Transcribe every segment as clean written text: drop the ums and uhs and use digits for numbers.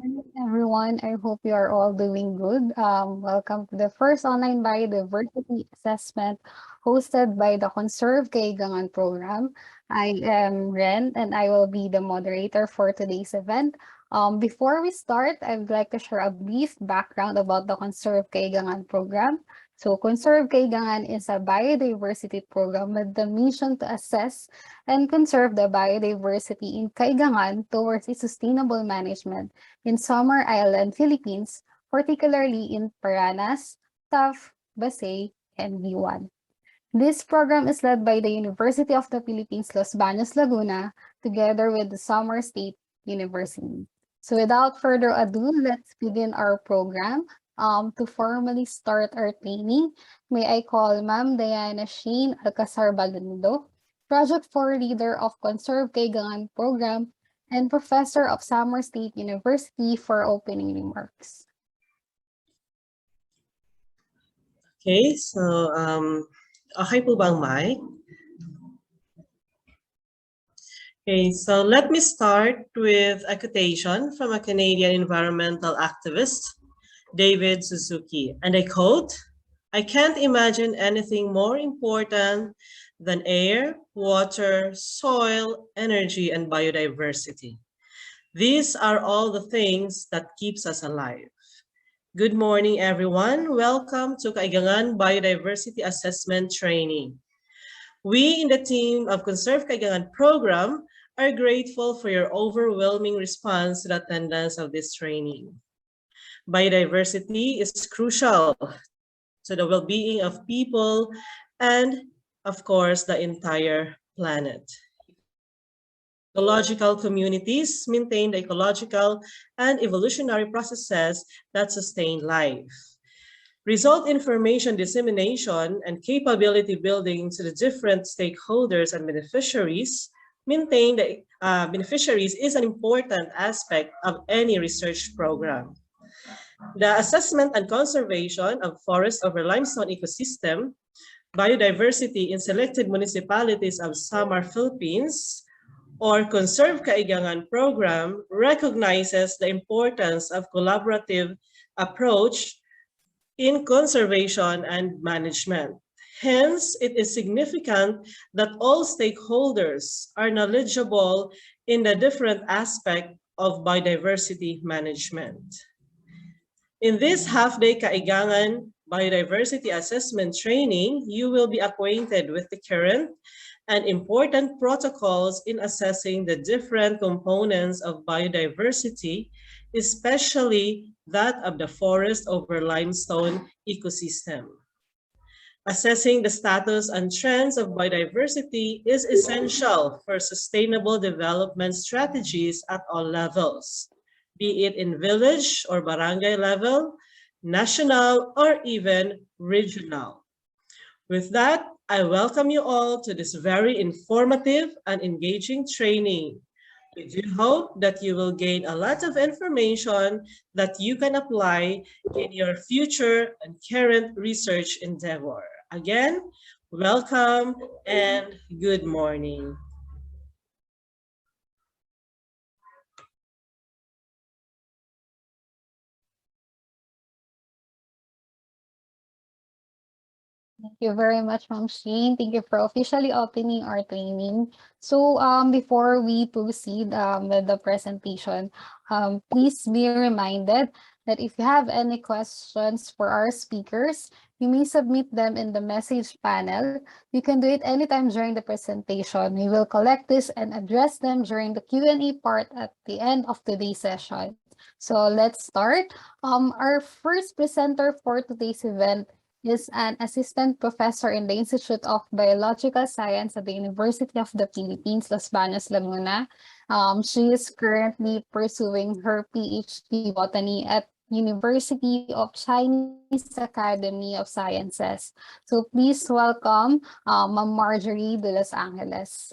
Morning, everyone. I hope you are all doing good. Welcome to the first online biodiversity assessment hosted by the CONserve-KAIGANGAN program. I am Ren and I will be the moderator for today's event. Before we start, I'd like to share a brief background about the CONserve-KAIGANGAN program. So CONserve-KAIGANGAN is a biodiversity program with the mission to assess and conserve the biodiversity in Kaigangan towards its sustainable management in Summer Island, Philippines, particularly in Paranas, Taft, Basay, and Buwan. This program is led by the University of the Philippines, Los Baños, Laguna, together with the Summer State University. So without further ado, let's begin our program. To formally start our training, may I call Ma'am Diana Shane Alcazar Balindo, Project 4 Leader of CONserve-KAIGANGAN Program and Professor of Summer State University for opening remarks. Okay, so okay po ba ang mic? Okay, so let me start with a quotation from a Canadian environmental activist, David Suzuki, and I quote, "I can't imagine anything more important than air, water, soil, energy, and biodiversity. These are all the things that keeps us alive." Good morning, everyone. Welcome to Kaigangan Biodiversity Assessment Training. We in the team of CONserve-KAIGANGAN program are grateful for your overwhelming response to the attendance of this training. Biodiversity is crucial to the well-being of people and, of course, the entire planet. Ecological communities maintain the ecological and evolutionary processes that sustain life. Result information dissemination and capability building to the different stakeholders and beneficiaries maintain the beneficiaries is an important aspect of any research program. The assessment and conservation of forest over limestone ecosystem, biodiversity in selected municipalities of Samar, Philippines, or CONserve-KAIGANGAN program recognizes the importance of collaborative approach in conservation and management. Hence, it is significant that all stakeholders are knowledgeable in the different aspects of biodiversity management. In this half-day Kaigangan Biodiversity Assessment Training, you will be acquainted with the current and important protocols in assessing the different components of biodiversity, especially that of the forest over limestone ecosystem. Assessing the status and trends of biodiversity is essential for sustainable development strategies at all levels, be it in village or barangay level, national, or even regional. With that, I welcome you all to this very informative and engaging training. We do hope that you will gain a lot of information that you can apply in your future and current research endeavor. Again, welcome and good morning. Thank you very much, Ma'am Shane. Thank you for officially opening our training. So before we proceed with the presentation, please be reminded that if you have any questions for our speakers, you may submit them in the message panel. You can do it anytime during the presentation. We will collect this and address them during the Q&A part at the end of today's session. So let's start. Our first presenter for today's event is an assistant professor in the Institute of Biological Science at the University of the Philippines, Los Baños, Laguna. She is currently pursuing her PhD botany at University of Chinese Academy of Sciences. So please welcome Ma'am Marjorie de Los Angeles.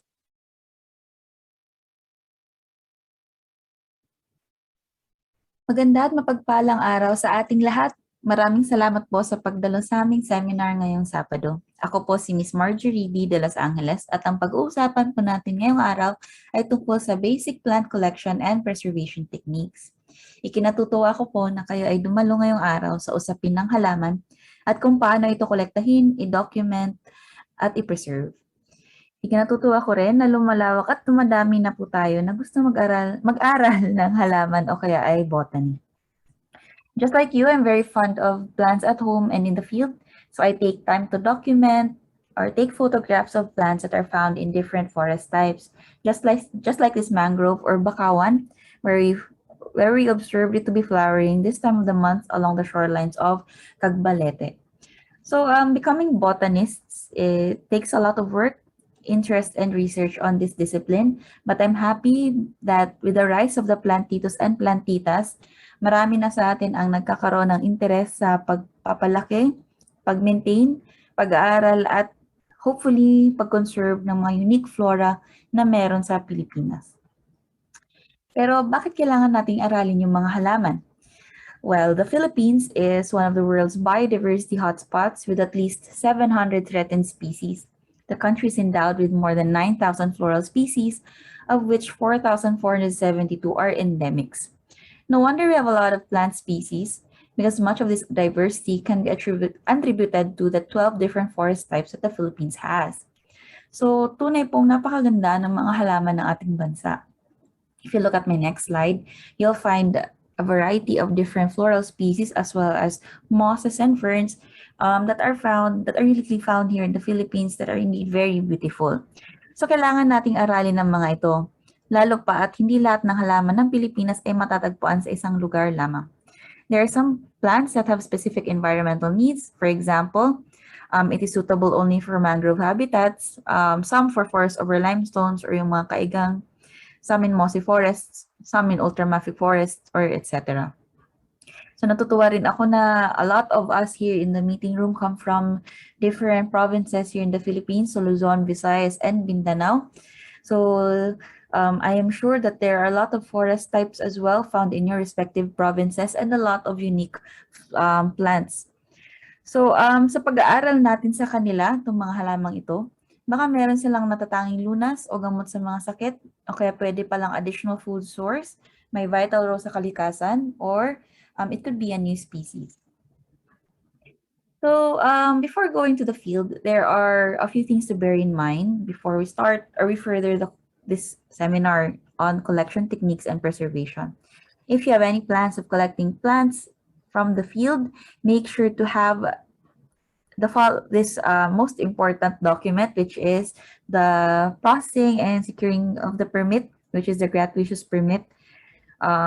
Maganda at mapagpalang araw sa ating lahat. Maraming salamat po sa pagdalo sa aming seminar ngayong Sabado. Ako po si Ms. Marjorie B. de Los Angeles at ang pag-uusapan po natin ngayong araw ay tungkol sa basic plant collection and preservation techniques. Ikinatutuwa ko po na kayo ay dumalo ngayong araw sa usapin ng halaman at kung paano ito kolektahin, i-document, at i-preserve. Ikinatutuwa ko rin na lumalawak at dumadami na po tayo na gusto mag-aral ng halaman o kaya ay botany. Just like you, I'm very fond of plants at home and in the field, so I take time to document or take photographs of plants that are found in different forest types, just like this mangrove or bakawan, where we observed it to be flowering this time of the month along the shorelines of Cagbalete. So becoming botanists, it takes a lot of work, interest, and research on this discipline, but I'm happy that with the rise of the plantitos and plantitas, marami na sa atin ang nagkakaroon ng interes sa pagpapalaki, pag-maintain, pag-aaral, at hopefully pag-conserve ng mga unique flora na meron sa Pilipinas. Pero bakit kailangan nating aralin yung mga halaman? Well, the Philippines is one of the world's biodiversity hotspots with at least 700 threatened species. The country is endowed with more than 9,000 floral species, of which 4,472 are endemics. No wonder we have a lot of plant species, because much of this diversity can be attributed to the 12 different forest types that the Philippines has. So, tunay pong napakaganda ng mga halaman ng ating bansa. If you look at my next slide, you'll find a variety of different floral species as well as mosses and ferns that are uniquely found here in the Philippines that are indeed very beautiful. So, kailangan nating aralin ng mga ito. Lalo pa at hindi lahat ng halaman ng Pilipinas ay matatagpuan sa isang lugar lamang. There are some plants that have specific environmental needs. For example, it is suitable only for mangrove habitats, some for forest over limestones or yung mga kaigang, some in mossy forests, some in ultramafic forests, or etc. So natutuwa rin ako na a lot of us here in the meeting room come from different provinces here in the Philippines, so Luzon, Visayas, and Mindanao. So I am sure that there are a lot of forest types as well found in your respective provinces and a lot of unique plants. So sa pag-aaral natin sa kanila, itong mga halamang ito, baka meron silang natatanging lunas o gamot sa mga sakit, o kaya pwede palang additional food source, may vital role sa kalikasan, or it could be a new species. So before going to the field, there are a few things to bear in mind before we start or we further this seminar on collection techniques and preservation. If you have any plans of collecting plants from the field, make sure to have this most important document, which is the processing and securing of the permit, which is the gratuitous permit,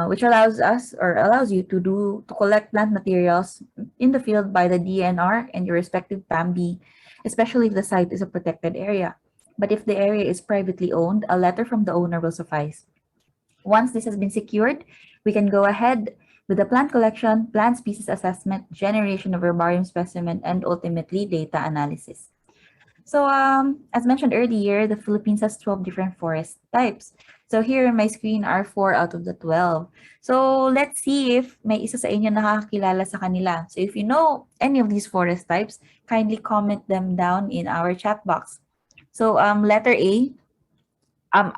which allows you to collect plant materials in the field by the DNR and your respective PAMB, especially if the site is a protected area. But if the area is privately owned, a letter from the owner will suffice. Once this has been secured, we can go ahead with the plant collection, plant species assessment, generation of herbarium specimen, and ultimately data analysis. So as mentioned earlier, the Philippines has 12 different forest types. So here on my screen are 4 out of the 12. So let's see if may isa sa inyo nakakakilala sa kanila. So if you know any of these forest types, kindly comment them down in our chat box. So letter A,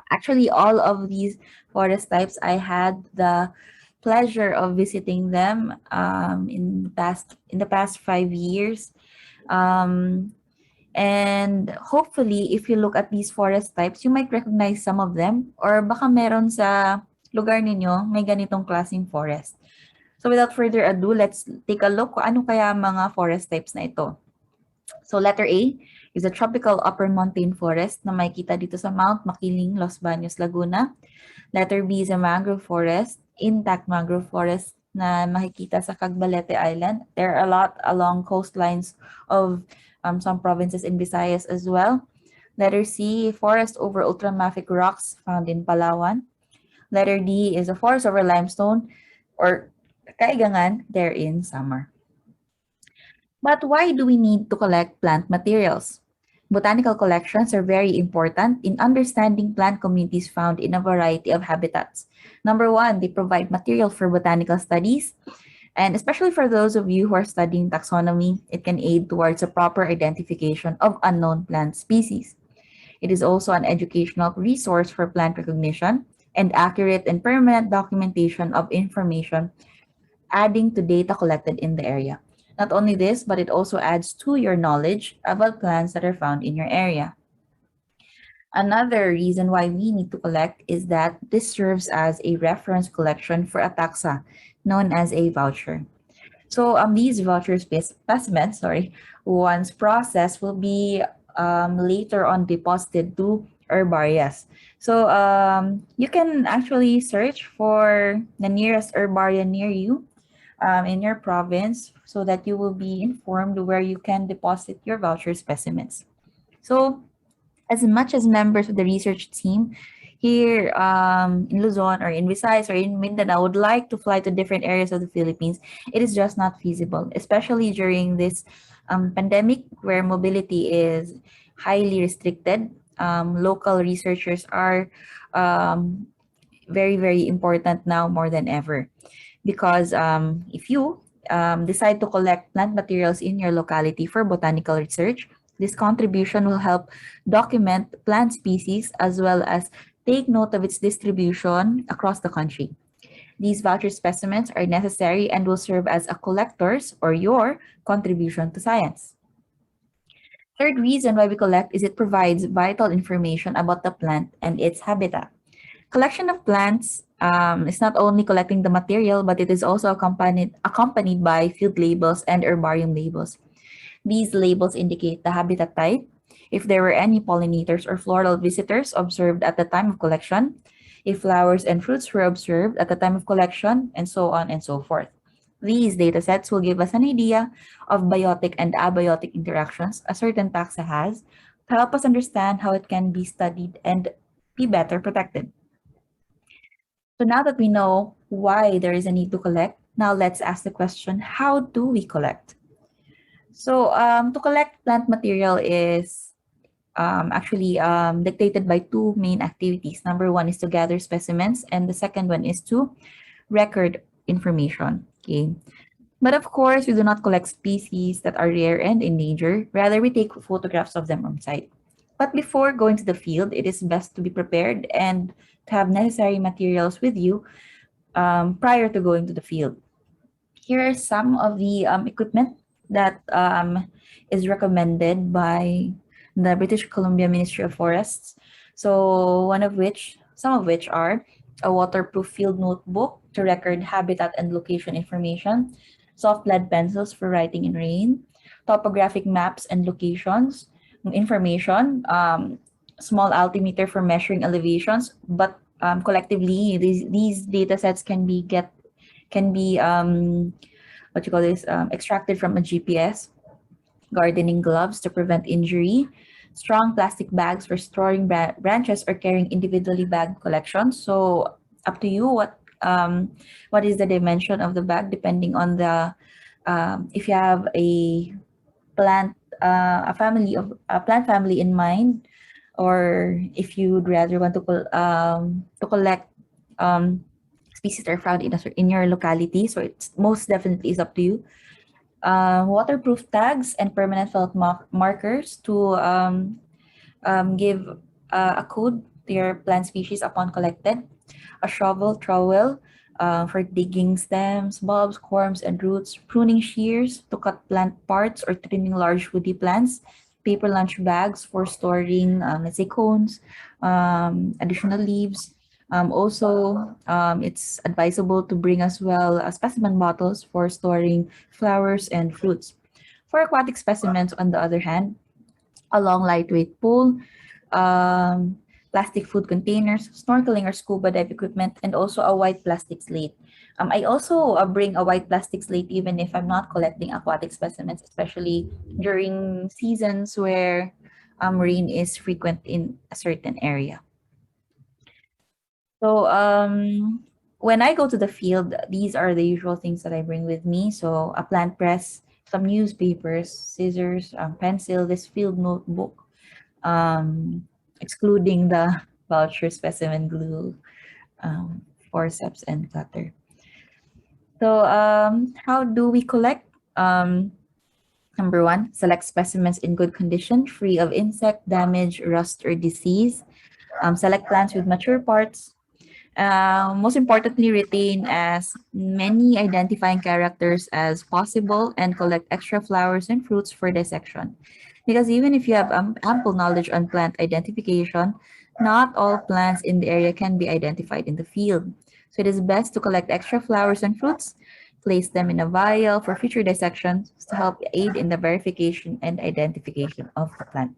actually all of these forest types, I had the pleasure of visiting them in the past 5 years. And hopefully, if you look at these forest types, you might recognize some of them, or baka meron sa lugar ninyo may ganitong klaseng forest. So without further ado, let's take a look kung ano kaya mga forest types na ito. So letter A is a tropical upper montane forest na makikita dito sa Mount Makiling, Los Baños, Laguna. Letter B is a mangrove forest, intact mangrove forest na makikita sa Cagbalete Island. There are a lot along coastlines of some provinces in Visayas as well. Letter C, forest over ultramafic rocks found in Palawan. Letter D is a forest over limestone or kaigangan there in Samar. But why do we need to collect plant materials? Botanical collections are very important in understanding plant communities found in a variety of habitats. Number one, they provide material for botanical studies. And especially for those of you who are studying taxonomy, it can aid towards a proper identification of unknown plant species. It is also an educational resource for plant recognition, and accurate and permanent documentation of information, adding to data collected in the area. Not only this, but it also adds to your knowledge about plants that are found in your area. Another reason why we need to collect is that this serves as a reference collection for a taxa known as a voucher. So these voucher specimens, once processed, will be later on deposited to herbarias. So you can actually search for the nearest herbaria near you in your province so that you will be informed where you can deposit your voucher specimens. So as much as members of the research team here in Luzon or in Visayas or in Mindanao would like to fly to different areas of the Philippines, it is just not feasible, especially during this pandemic where mobility is highly restricted. Local researchers are um, very, very important now more than ever because if you decide to collect plant materials in your locality for botanical research, this contribution will help document plant species as well as take note of its distribution across the country. These voucher specimens are necessary and will serve as a collector's or your contribution to science. Third reason why we collect is it provides vital information about the plant and its habitat. Collection of plants is not only collecting the material, but it is also accompanied by field labels and herbarium labels. These labels indicate the habitat type, if there were any pollinators or floral visitors observed at the time of collection, if flowers and fruits were observed at the time of collection, and so on and so forth. These datasets will give us an idea of biotic and abiotic interactions a certain taxa has to help us understand how it can be studied and be better protected. So now that we know why there is a need to collect, now let's ask the question, how do we collect? So to collect plant material is actually dictated by two main activities. Number one is to gather specimens, and the second one is to record information. Okay. But of course, we do not collect species that are rare and endangered. Rather, we take photographs of them on site. But before going to the field, it is best to be prepared and to have necessary materials with you prior to going to the field. Here are some of the equipment that is recommended by the British Columbia Ministry of Forests. So some of which are a waterproof field notebook to record habitat and location information, soft lead pencils for writing in rain, topographic maps and locations, information, small altimeter for measuring elevations, but collectively these data sets can be extracted from a GPS, gardening gloves to prevent injury, strong plastic bags for storing branches or carrying individually bagged collections. So up to you what is the dimension of the bag depending on the if you have a plant a plant family in mind, or if you would rather want to collect species that are found in your locality. So it's most definitely is up to you. Waterproof tags and permanent felt markers to give a code to your plant species upon collected. A shovel, trowel for digging stems, bulbs, corms, and roots. Pruning shears to cut plant parts or trimming large woody plants. Paper lunch bags for storing, let's say, cones, additional leaves. It's advisable to bring as well specimen bottles for storing flowers and fruits. For aquatic specimens, on the other hand, a long lightweight pole, um, plastic food containers, snorkeling or scuba dive equipment, and also a white plastic slate. I also bring a white plastic slate even if I'm not collecting aquatic specimens, especially during seasons where rain is frequent in a certain area. So when I go to the field, these are the usual things that I bring with me. So a plant press, some newspapers, scissors, pencil, this field notebook, excluding the voucher, specimen glue, forceps, and cutter. So how do we collect? Number one, select specimens in good condition, free of insect damage, rust, or disease. Select plants with mature parts. Most importantly, retain as many identifying characters as possible and collect extra flowers and fruits for dissection. Because even if you have ample knowledge on plant identification, not all plants in the area can be identified in the field. So it is best to collect extra flowers and fruits, place them in a vial for future dissections to help aid in the verification and identification of the plant.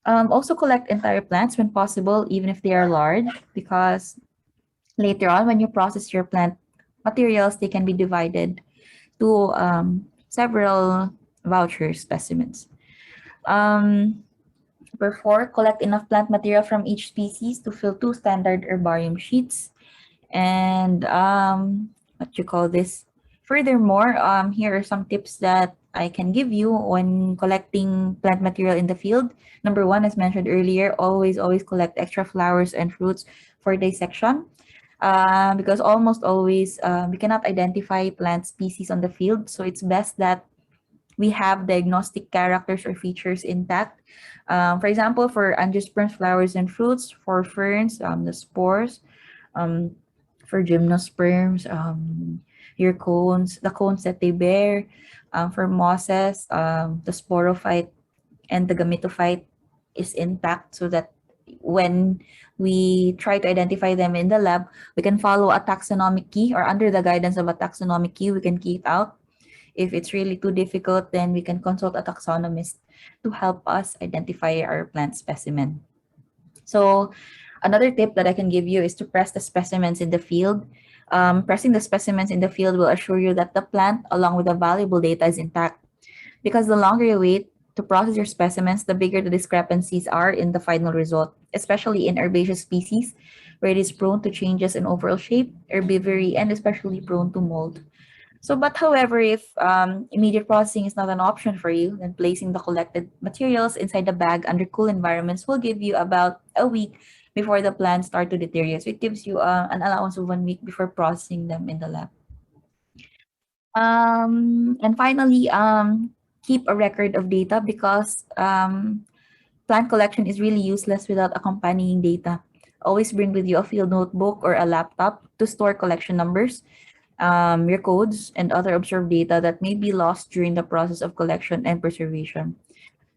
Also collect entire plants when possible, even if they are large, because later on, when you process your plant materials, they can be divided to several voucher specimens. Um, Number 4, collect enough plant material from each species to fill 2 standard herbarium sheets. And what you call this? Furthermore, here are some tips that I can give you when collecting plant material in the field. Number 1, as mentioned earlier, always collect extra flowers and fruits for dissection. Because almost always we cannot identify plant species on the field. So it's best that we have diagnostic characters or features intact. For example, for angiosperms, flowers and fruits, for ferns, the spores, um, for gymnosperms, your cones, the cones that they bear, for mosses, the sporophyte and the gametophyte is intact so that when we try to identify them in the lab, we can follow a taxonomic key or under the guidance of a taxonomic key, we can key it out. If it's really too difficult, then we can consult a taxonomist to help us identify our plant specimen. So another tip that I can give you is to press the specimens in the field. Pressing the specimens in the field will assure you that the plant, along with the valuable data, is intact. Because the longer you wait to process your specimens, the bigger the discrepancies are in the final result, especially in herbaceous species, where it is prone to changes in overall shape, herbivory, and especially prone to mold. So, but however, if immediate processing is not an option for you, then placing the collected materials inside the bag under cool environments will give you about a week before the plants start to deteriorate. So it gives you an allowance of 1 week before processing them in the lab. And finally, keep a record of data because plant collection is really useless without accompanying data. Always bring with you a field notebook or a laptop to store collection numbers, your codes, and other observed data that may be lost during the process of collection and preservation.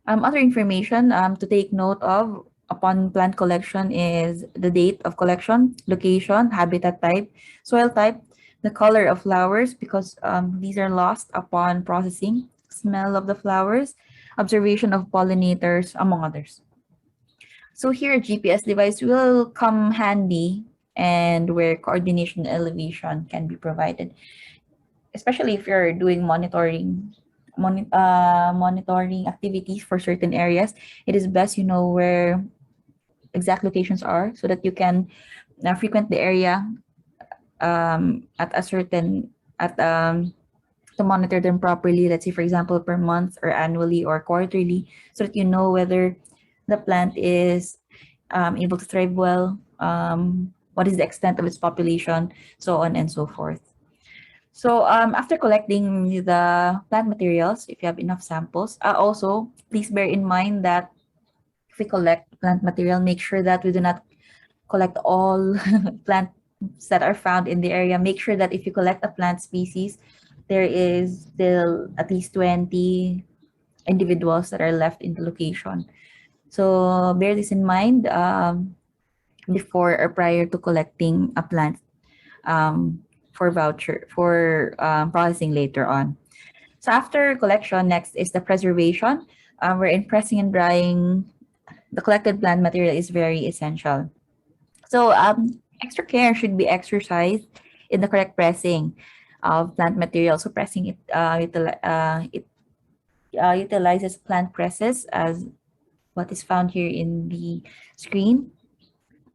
Other information to take note of upon plant collection is the date of collection, location, habitat type, soil type, the color of flowers because these are lost upon processing, smell of the flowers, observation of pollinators, among others. So here a GPS device will come handy and where coordination and elevation can be provided, especially if you're doing monitoring activities for certain areas. It is best you know where exact locations are so that you can frequent the area at a certain at to monitor them properly. Let's say, for example, per month or annually or quarterly, so that you know whether the plant is able to thrive well, what is the extent of its population, so on and so forth. So after collecting the plant materials, if you have enough samples, also please bear in mind that if we collect plant material, make sure that we do not collect all plants that are found in the area. Make sure that if you collect a plant species, there is still at least 20 individuals that are left in the location. So bear this in mind before or prior to collecting a plant for voucher for processing later on. So after collection, next is the preservation. Wherein pressing and drying the collected plant material is very essential. So extra care should be exercised in the correct pressing of plant material. So pressing it utilizes plant presses as what is found here in the screen.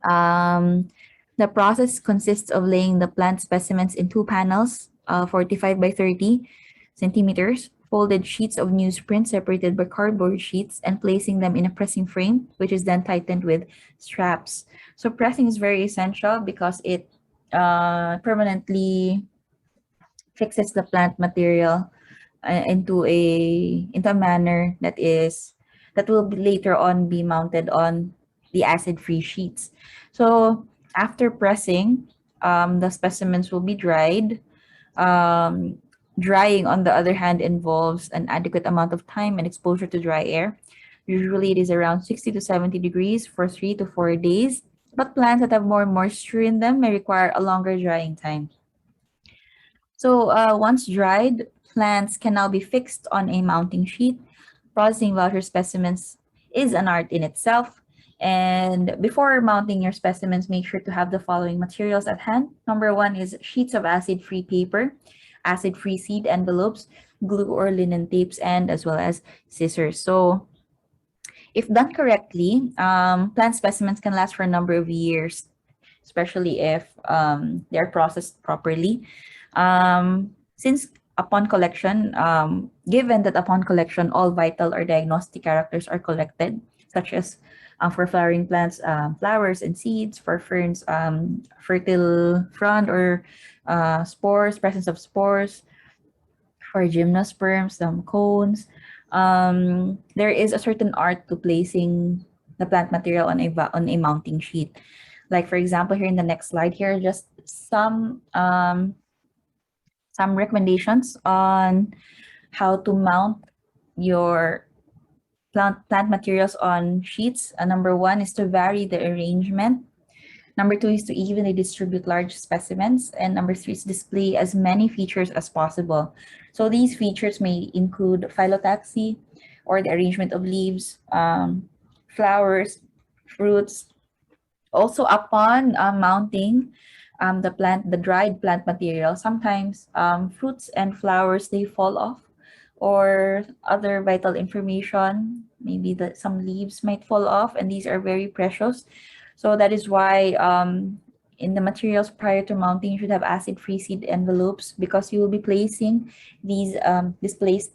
The process consists of laying the plant specimens in 2 panels, 45 by 30 centimeters, folded sheets of newsprint separated by cardboard sheets, and placing them in a pressing frame, which is then tightened with straps. So pressing is very essential because it permanently fixes the plant material into a manner that will be later on be mounted on the acid-free sheets. So After pressing, the specimens will be dried. Drying, on the other hand, involves an adequate amount of time and exposure to dry air. Usually, it is around 60 to 70 degrees for 3 to 4 days, but plants that have more moisture in them may require a longer drying time. So once dried, plants can now be fixed on a mounting sheet. Processing voucher specimens is an art in itself. And before mounting your specimens, make sure to have the following materials at hand. Number one is sheets of acid-free paper, acid-free seed envelopes, glue or linen tapes, and as well as scissors. So if done correctly, plant specimens can last for a number of years, especially if they're processed properly. Since upon collection, given that upon collection, all vital or diagnostic characters are collected, such as for flowering plants, flowers and seeds; for ferns, fertile frond or spores, presence of spores; for gymnosperms, cones. There is a certain art to placing the plant material on a mounting sheet. Like for example, here in the next slide, here are just some recommendations on how to mount your plant materials on sheets. Number one is to vary the arrangement. Number two is to evenly distribute large specimens. And number three is display as many features as possible. So these features may include phyllotaxy, or the arrangement of leaves, flowers, fruits. Also, upon mounting the dried plant material, sometimes fruits and flowers, they fall off, or other vital information, maybe that some leaves might fall off, and these are very precious. So that is why in the materials prior to mounting, you should have acid-free seed envelopes, because you will be placing these displaced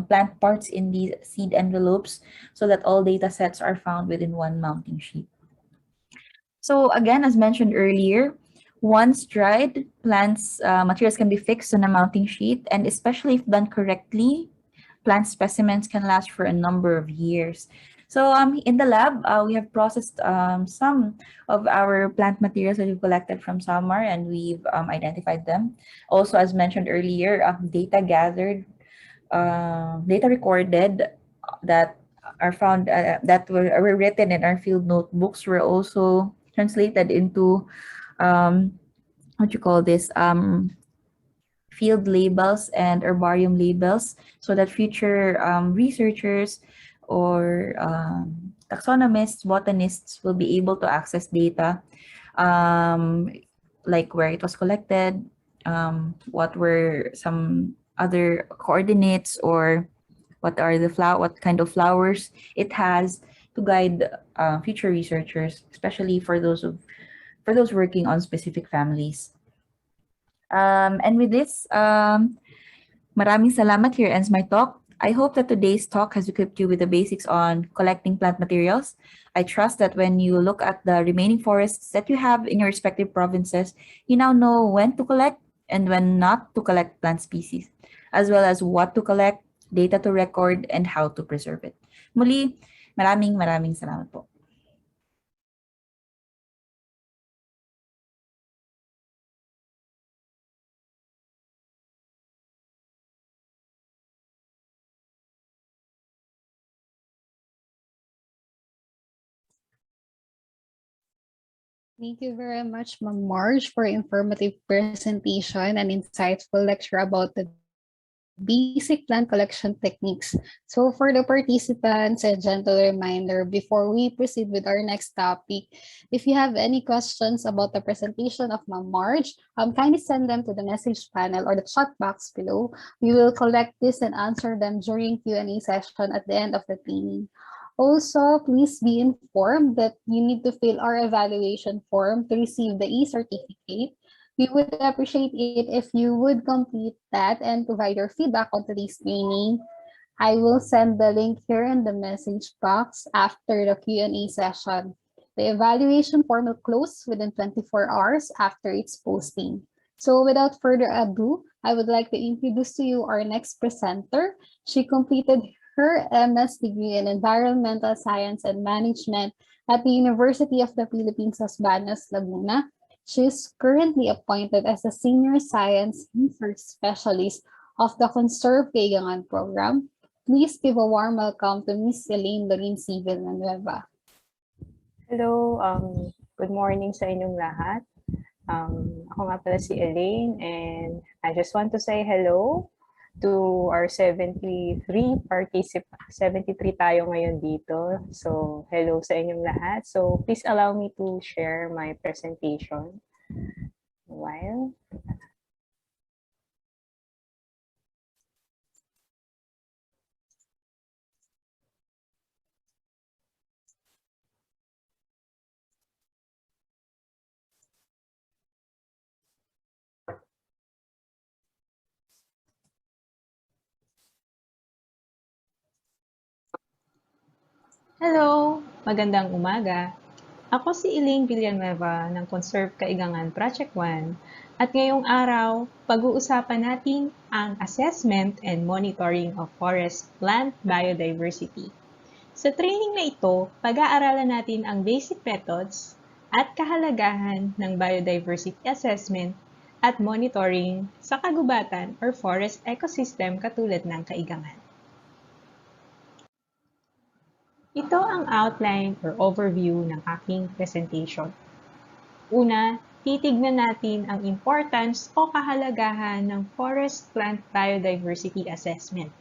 plant parts in these seed envelopes, so that all data sets are found within one mounting sheet. So again, as mentioned earlier, once dried, plants materials can be fixed on a mounting sheet, and especially if done correctly, plant specimens can last for a number of years. So in the lab, we have processed some of our plant materials that we've collected from summer, and we've identified them. Also, as mentioned earlier, data gathered, data recorded that are found that were written in our field notebooks were also translated into what you call this, field labels and herbarium labels, so that future researchers or taxonomists, botanists will be able to access data, like where it was collected, what were some other coordinates, or what kind of flowers it has, to guide future researchers, especially for those working on specific families. And with this, maraming salamat. Here ends my talk. I hope that today's talk has equipped you with the basics on collecting plant materials. I trust that when you look at the remaining forests that you have in your respective provinces, you now know when to collect and when not to collect plant species, as well as what to collect, data to record, and how to preserve it. Muli, maraming salamat po. Thank you very much, Ma'am Marge, for informative presentation and insightful lecture about the basic plant collection techniques. So for the participants, a gentle reminder before we proceed with our next topic, if you have any questions about the presentation of Ma'am Marge, kindly send them to the message panel or the chat box below. We will collect this and answer them during Q&A session at the end of the training. Also, please be informed that you need to fill our evaluation form to receive the e-certificate. We would appreciate it if you would complete that and provide your feedback on today's training. I will send the link here in the message box after the Q&A session. The evaluation form will close within 24 hours after its posting. So without further ado, I would like to introduce to you our next presenter. She completed her MS degree in Environmental Science and Management at the University of the Philippines, Baños, Laguna. She is currently appointed as a Senior Science Research Specialist of the CONserve-KAIGANGAN Program. Please give a warm welcome to Miss Elaine Loreen C. Villanueva. Hello, good morning sa inyong lahat. Ako nga pala si Elaine and I just want to say hello to our 73 tayo ngayon dito. So, hello sa inyong lahat. So, please allow me to share my presentation. While Hello! Magandang umaga. Ako si Elaine Villanueva ng CONserve-KAIGANGAN Project 1 at ngayong araw, pag-uusapan natin ang assessment and monitoring of forest plant biodiversity. Sa training na ito, pag-aaralan natin ang basic methods at kahalagahan ng biodiversity assessment at monitoring sa kagubatan or forest ecosystem katulad ng kaigangan. Ito ang outline or overview ng aking presentation. Una, titignan natin ang importance o kahalagahan ng forest plant biodiversity assessment.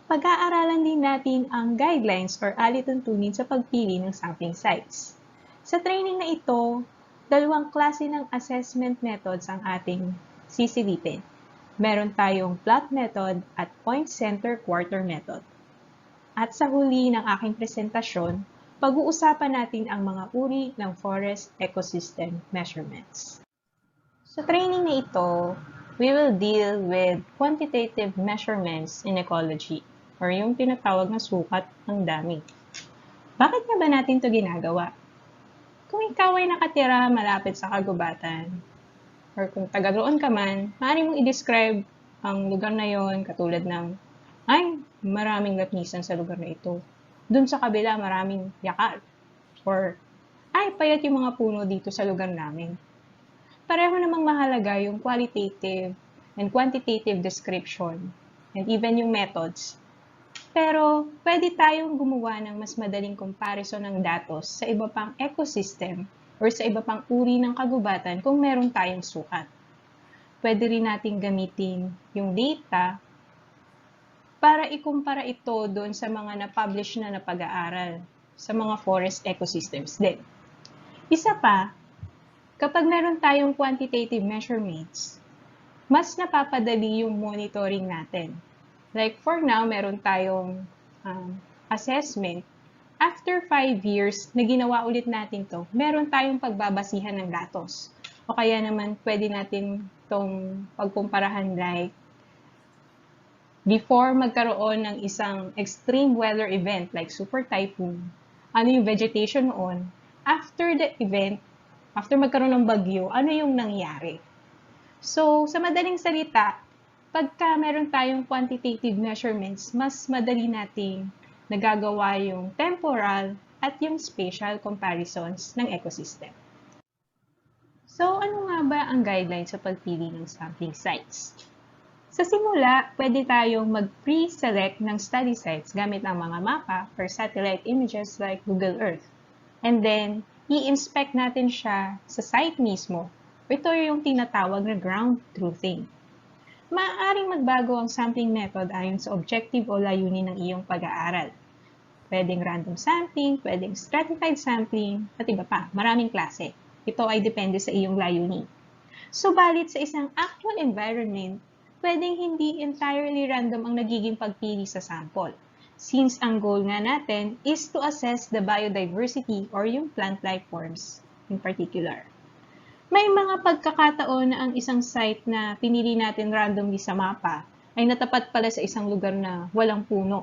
Pag-aaralan din natin ang guidelines or alituntunin sa pagpili ng sampling sites. Sa training na ito, dalawang klase ng assessment methods ang ating sisilipin. Meron tayong plot method at point center quarter method. At sa huli ng aking presentasyon, pag-uusapan natin ang mga uri ng forest ecosystem measurements. Sa training na ito, we will deal with quantitative measurements in ecology, or yung tinatawag na sukat ng dami. Bakit nga ba natin ito ginagawa? Kung ikaw ay nakatira malapit sa kagubatan, or kung taga-roon ka man, maaari mong i-describe ang lugar na yon katulad ng ay, maraming lapisan sa lugar na ito. Doon sa kabila, maraming yakal. Or, ay, payat yung mga puno dito sa lugar namin. Pareho namang mahalaga yung qualitative and quantitative description and even yung methods. Pero, pwede tayong gumawa ng mas madaling comparison ng datos sa iba pang ecosystem or sa iba pang uri ng kagubatan kung meron tayong sukat. Pwede rin natin gamitin yung data para ikumpara ito doon sa mga na-publish na pag-aaral sa mga forest ecosystems din. Isa pa, kapag meron tayong quantitative measurements, mas napapadali yung monitoring natin. Like for now, meron tayong assessment. After 5 years na ginawa ulit natin to, meron tayong pagbabasihan ng datos. O kaya naman pwede natin itong pagkumparahan like before magkaroon ng isang extreme weather event like super typhoon, ano yung vegetation noon, after the event, after magkaroon ng bagyo, ano yung nangyari. So, sa madaling salita, pagka meron tayong quantitative measurements, mas madali nating nagagawa yung temporal at yung spatial comparisons ng ecosystem. So, ano nga ba ang guidelines sa pagpili ng sampling sites? Sa simula, pwede tayong mag-pre-select ng study sites gamit ang mga mapa or satellite images like Google Earth. And then, i-inspect natin siya sa site mismo. Ito yung tinatawag na ground truthing. Maaaring magbago ang sampling method ayon sa objective o layunin ng iyong pag-aaral. Pwedeng random sampling, pwedeng stratified sampling, at iba pa, maraming klase. Ito ay depende sa iyong layunin. Subalit sa isang actual environment, pwedeng hindi entirely random ang nagiging pagpili sa sample. Since ang goal nga natin is to assess the biodiversity or yung plant life forms in particular. May mga pagkakataon na ang isang site na pinili natin randomly sa mapa ay natapat pala sa isang lugar na walang puno.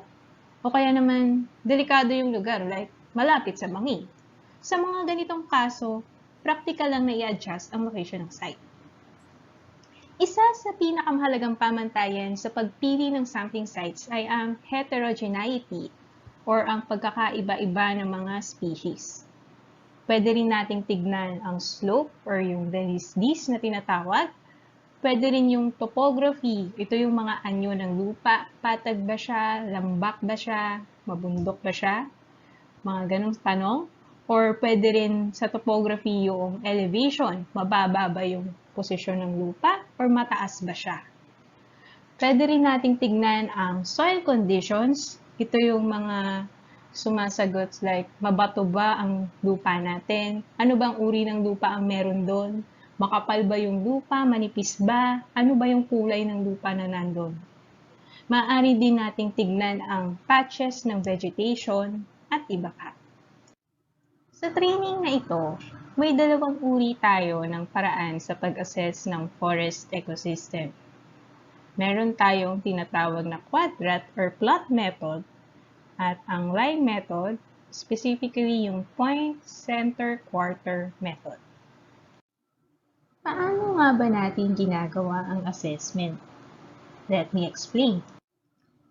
O kaya naman, delikado yung lugar like malapit sa bangin. Sa mga ganitong kaso, practical lang na i-adjust ang location ng site. Isa sa pinakamahalagang pamantayan sa pagpili ng sampling sites ay ang heterogeneity or ang pagkakaiba-iba ng mga species. Pwede rin nating tignan ang slope or yung delis na tinatawag. Pwede rin yung topography. Ito yung mga anyo ng lupa. Patag ba siya? Lambak ba siya? Mabundok ba siya? Mga ganong tanong. Or pwede rin sa topography yung elevation. Mababa ba yung posisyon ng lupa? Or mataas ba siya? Pwede rin nating tignan ang soil conditions. Ito yung mga sumasagot like, mabato ba ang lupa natin? Ano bang uri ng lupa ang meron doon? Makapal ba yung lupa? Manipis ba? Ano ba yung kulay ng lupa na nandun? Maaari din nating tignan ang patches ng vegetation at iba pa. Sa training na ito, may dalawang uri tayo ng paraan sa pag-assess ng forest ecosystem. Meron tayong tinatawag na quadrat or plot method at ang line method, specifically yung point, center, quarter method. Paano nga ba natin ginagawa ang assessment? Let me explain.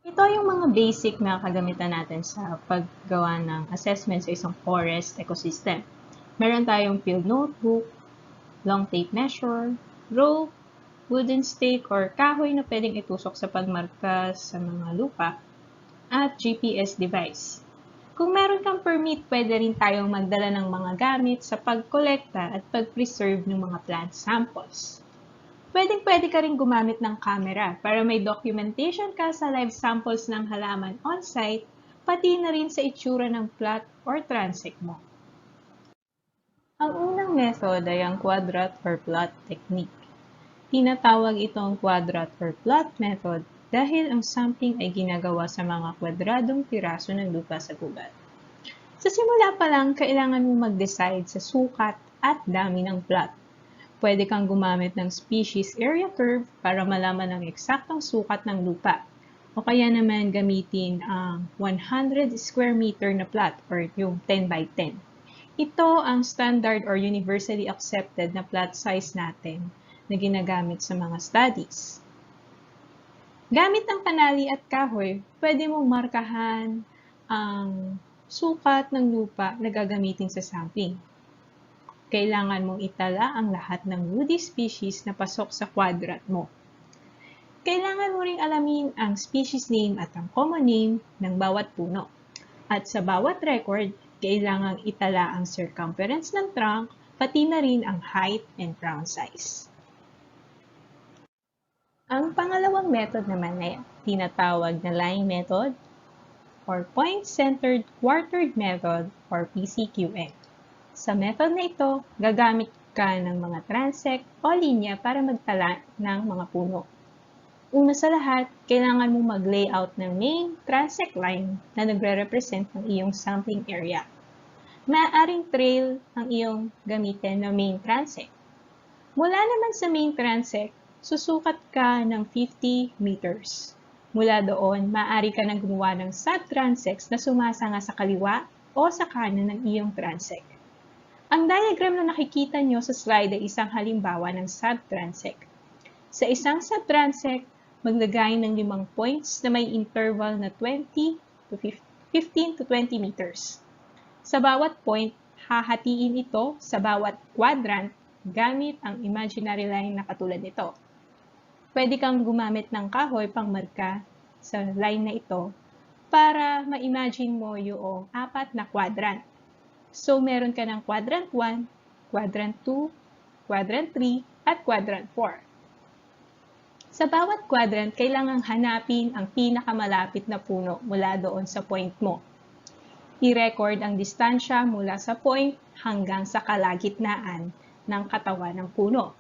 Ito yung mga basic na kagamitan natin sa paggawa ng assessment sa isang forest ecosystem. Meron tayong field notebook, long tape measure, rope, wooden stake or kahoy na pwedeng itusok sa pagmarka sa mga lupa, at GPS device. Kung meron kang permit, pwede rin tayong magdala ng mga gamit sa pagkolekta at pag-preserve ng mga plant samples. Pwede ka rin gumamit ng camera para may documentation ka sa live samples ng halaman on-site, pati na rin sa itsura ng plot or transect mo. Ang unang method ay ang quadrat or plot technique. Tinatawag itong quadrat or plot method dahil ang sampling ay ginagawa sa mga kwadradong piraso ng lupa sa gubat. Sa simula pa lang, kailangan mo mag-decide sa sukat at dami ng plot. Pwede kang gumamit ng species area curve para malaman ang eksaktong sukat ng lupa. O kaya naman gamitin ang 100 square meter na plot or yung 10 by 10. Ito ang standard or universally accepted na plot size natin na ginagamit sa mga studies. Gamit ang panali at kahoy, pwede mong markahan ang sukat ng lupa na gagamitin sa sampling. Kailangan mong itala ang lahat ng woody species na pasok sa quadrat mo. Kailangan mo ring alamin ang species name at ang common name ng bawat puno. At sa bawat record, kailangang itala ang circumference ng trunk, pati na rin ang height and crown size. Ang pangalawang method naman ay tinatawag na line method or point-centered quartered method or PCQM. Sa method na ito, gagamit ka ng mga transect o linya para magtala ng mga puno. Una sa lahat, kailangan mong mag-layout ng main transect line na nagre-represent ng iyong sampling area. Maaaring trail ang iyong gamitin na main transect. Mula naman sa main transect, susukat ka ng 50 meters. Mula doon, maaari ka nang gumawa ng sub-transects na sumasanga sa kaliwa o sa kanan ng iyong transect. Ang diagram na nakikita nyo sa slide ay isang halimbawa ng sub-transect. Sa isang sub-transect, maglagay ng 5 points na may interval na 15 to 20 meters. Sa bawat point, hahatiin ito sa bawat quadrant gamit ang imaginary line na katulad nito. Pwede kang gumamit ng kahoy pang marka sa line na ito para ma-imagine mo yung 4 na quadrant. So, meron ka ng quadrant 1, quadrant 2, quadrant 3, at quadrant 4. Sa bawat quadrant, kailangang hanapin ang pinakamalapit na puno mula doon sa point mo. I-record ang distansya mula sa point hanggang sa kalagitnaan ng katawan ng puno.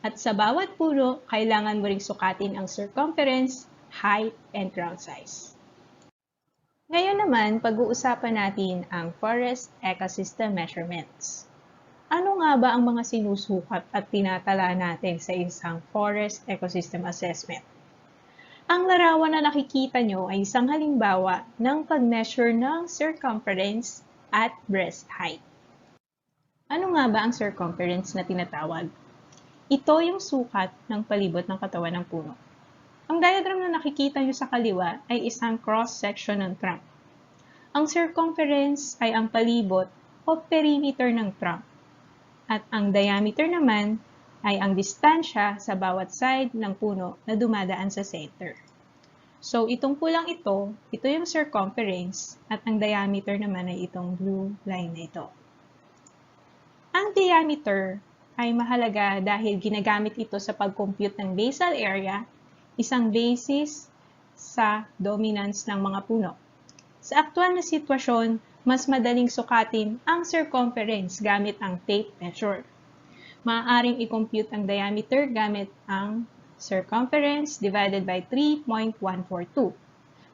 At sa bawat puno, kailangan mo ring sukatin ang circumference, height, and crown size. Ngayon naman, pag-uusapan natin ang forest ecosystem measurements. Ano nga ba ang mga sinusukat at tinatala natin sa isang forest ecosystem assessment? Ang larawan na nakikita nyo ay isang halimbawa ng pag-measure ng circumference at breast height. Ano nga ba ang circumference na tinatawag? Ito yung sukat ng palibot ng katawan ng puno. Ang diagram na nakikita nyo sa kaliwa ay isang cross-section ng trunk. Ang circumference ay ang palibot o perimeter ng trunk. At ang diameter naman ay ang distansya sa bawat side ng puno na dumadaan sa center. So, itong pulang ito yung circumference at ang diameter naman ay itong blue line na ito. Ang diameter ay mahalaga dahil ginagamit ito sa pag-compute ng basal area, isang basis sa dominance ng mga puno. Sa aktual na sitwasyon, mas madaling sukatin ang circumference gamit ang tape measure. Maaaring i-compute ang diameter gamit ang circumference divided by 3.142.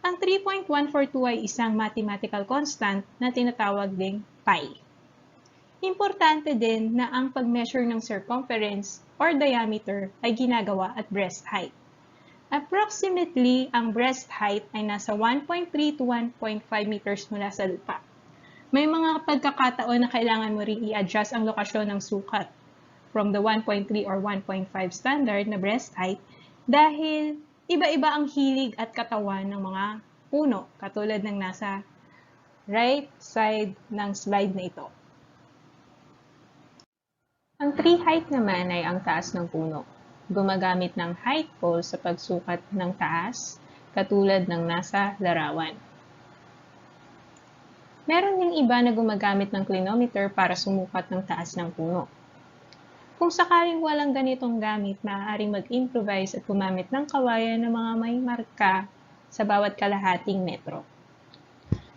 Ang 3.142 ay isang mathematical constant na tinatawag ding pi. Importante din na ang pag-measure ng circumference or diameter ay ginagawa at breast height. Approximately, ang breast height ay nasa 1.3 to 1.5 meters mula sa lupa. May mga pagkakataon na kailangan mo rin i-adjust ang lokasyon ng sukat from the 1.3 or 1.5 standard na breast height dahil iba-iba ang hilig at katawan ng mga puno katulad ng nasa right side ng slide na ito. Ang tree height naman ay ang taas ng puno. Gumagamit ng height pole sa pagsukat ng taas katulad ng nasa larawan. Meron ding iba na gumagamit ng clinometer para sumukat ng taas ng puno. Kung sakaling walang ganitong gamit, maaaring mag-improvise at gumamit ng kawayan ng mga may marka sa bawat kalahating metro.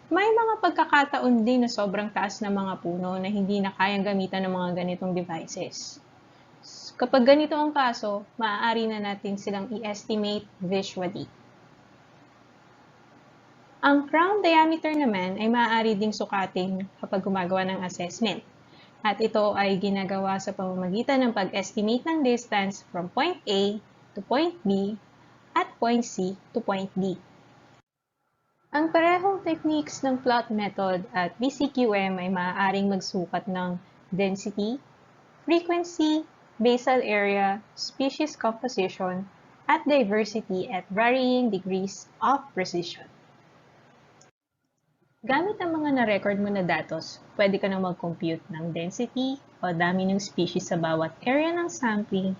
May mga pagkakataon din na sobrang taas ng mga puno na hindi na kayang gamitan ng mga ganitong devices. Kapag ganito ang kaso, maaari na natin silang i-estimate visually. Ang crown diameter naman ay maaari ding sukatin kapag gumagawa ng assessment. At ito ay ginagawa sa pamamagitan ng pag-estimate ng distance from point A to point B at point C to point D. Ang parehong techniques ng plot method at BCQM ay maaaring magsukat ng density, frequency, basal area, species composition, at diversity at varying degrees of precision. Gamit ang mga na-record mo na datos, pwede ka nang mag-compute ng density o dami ng species sa bawat area ng sampling,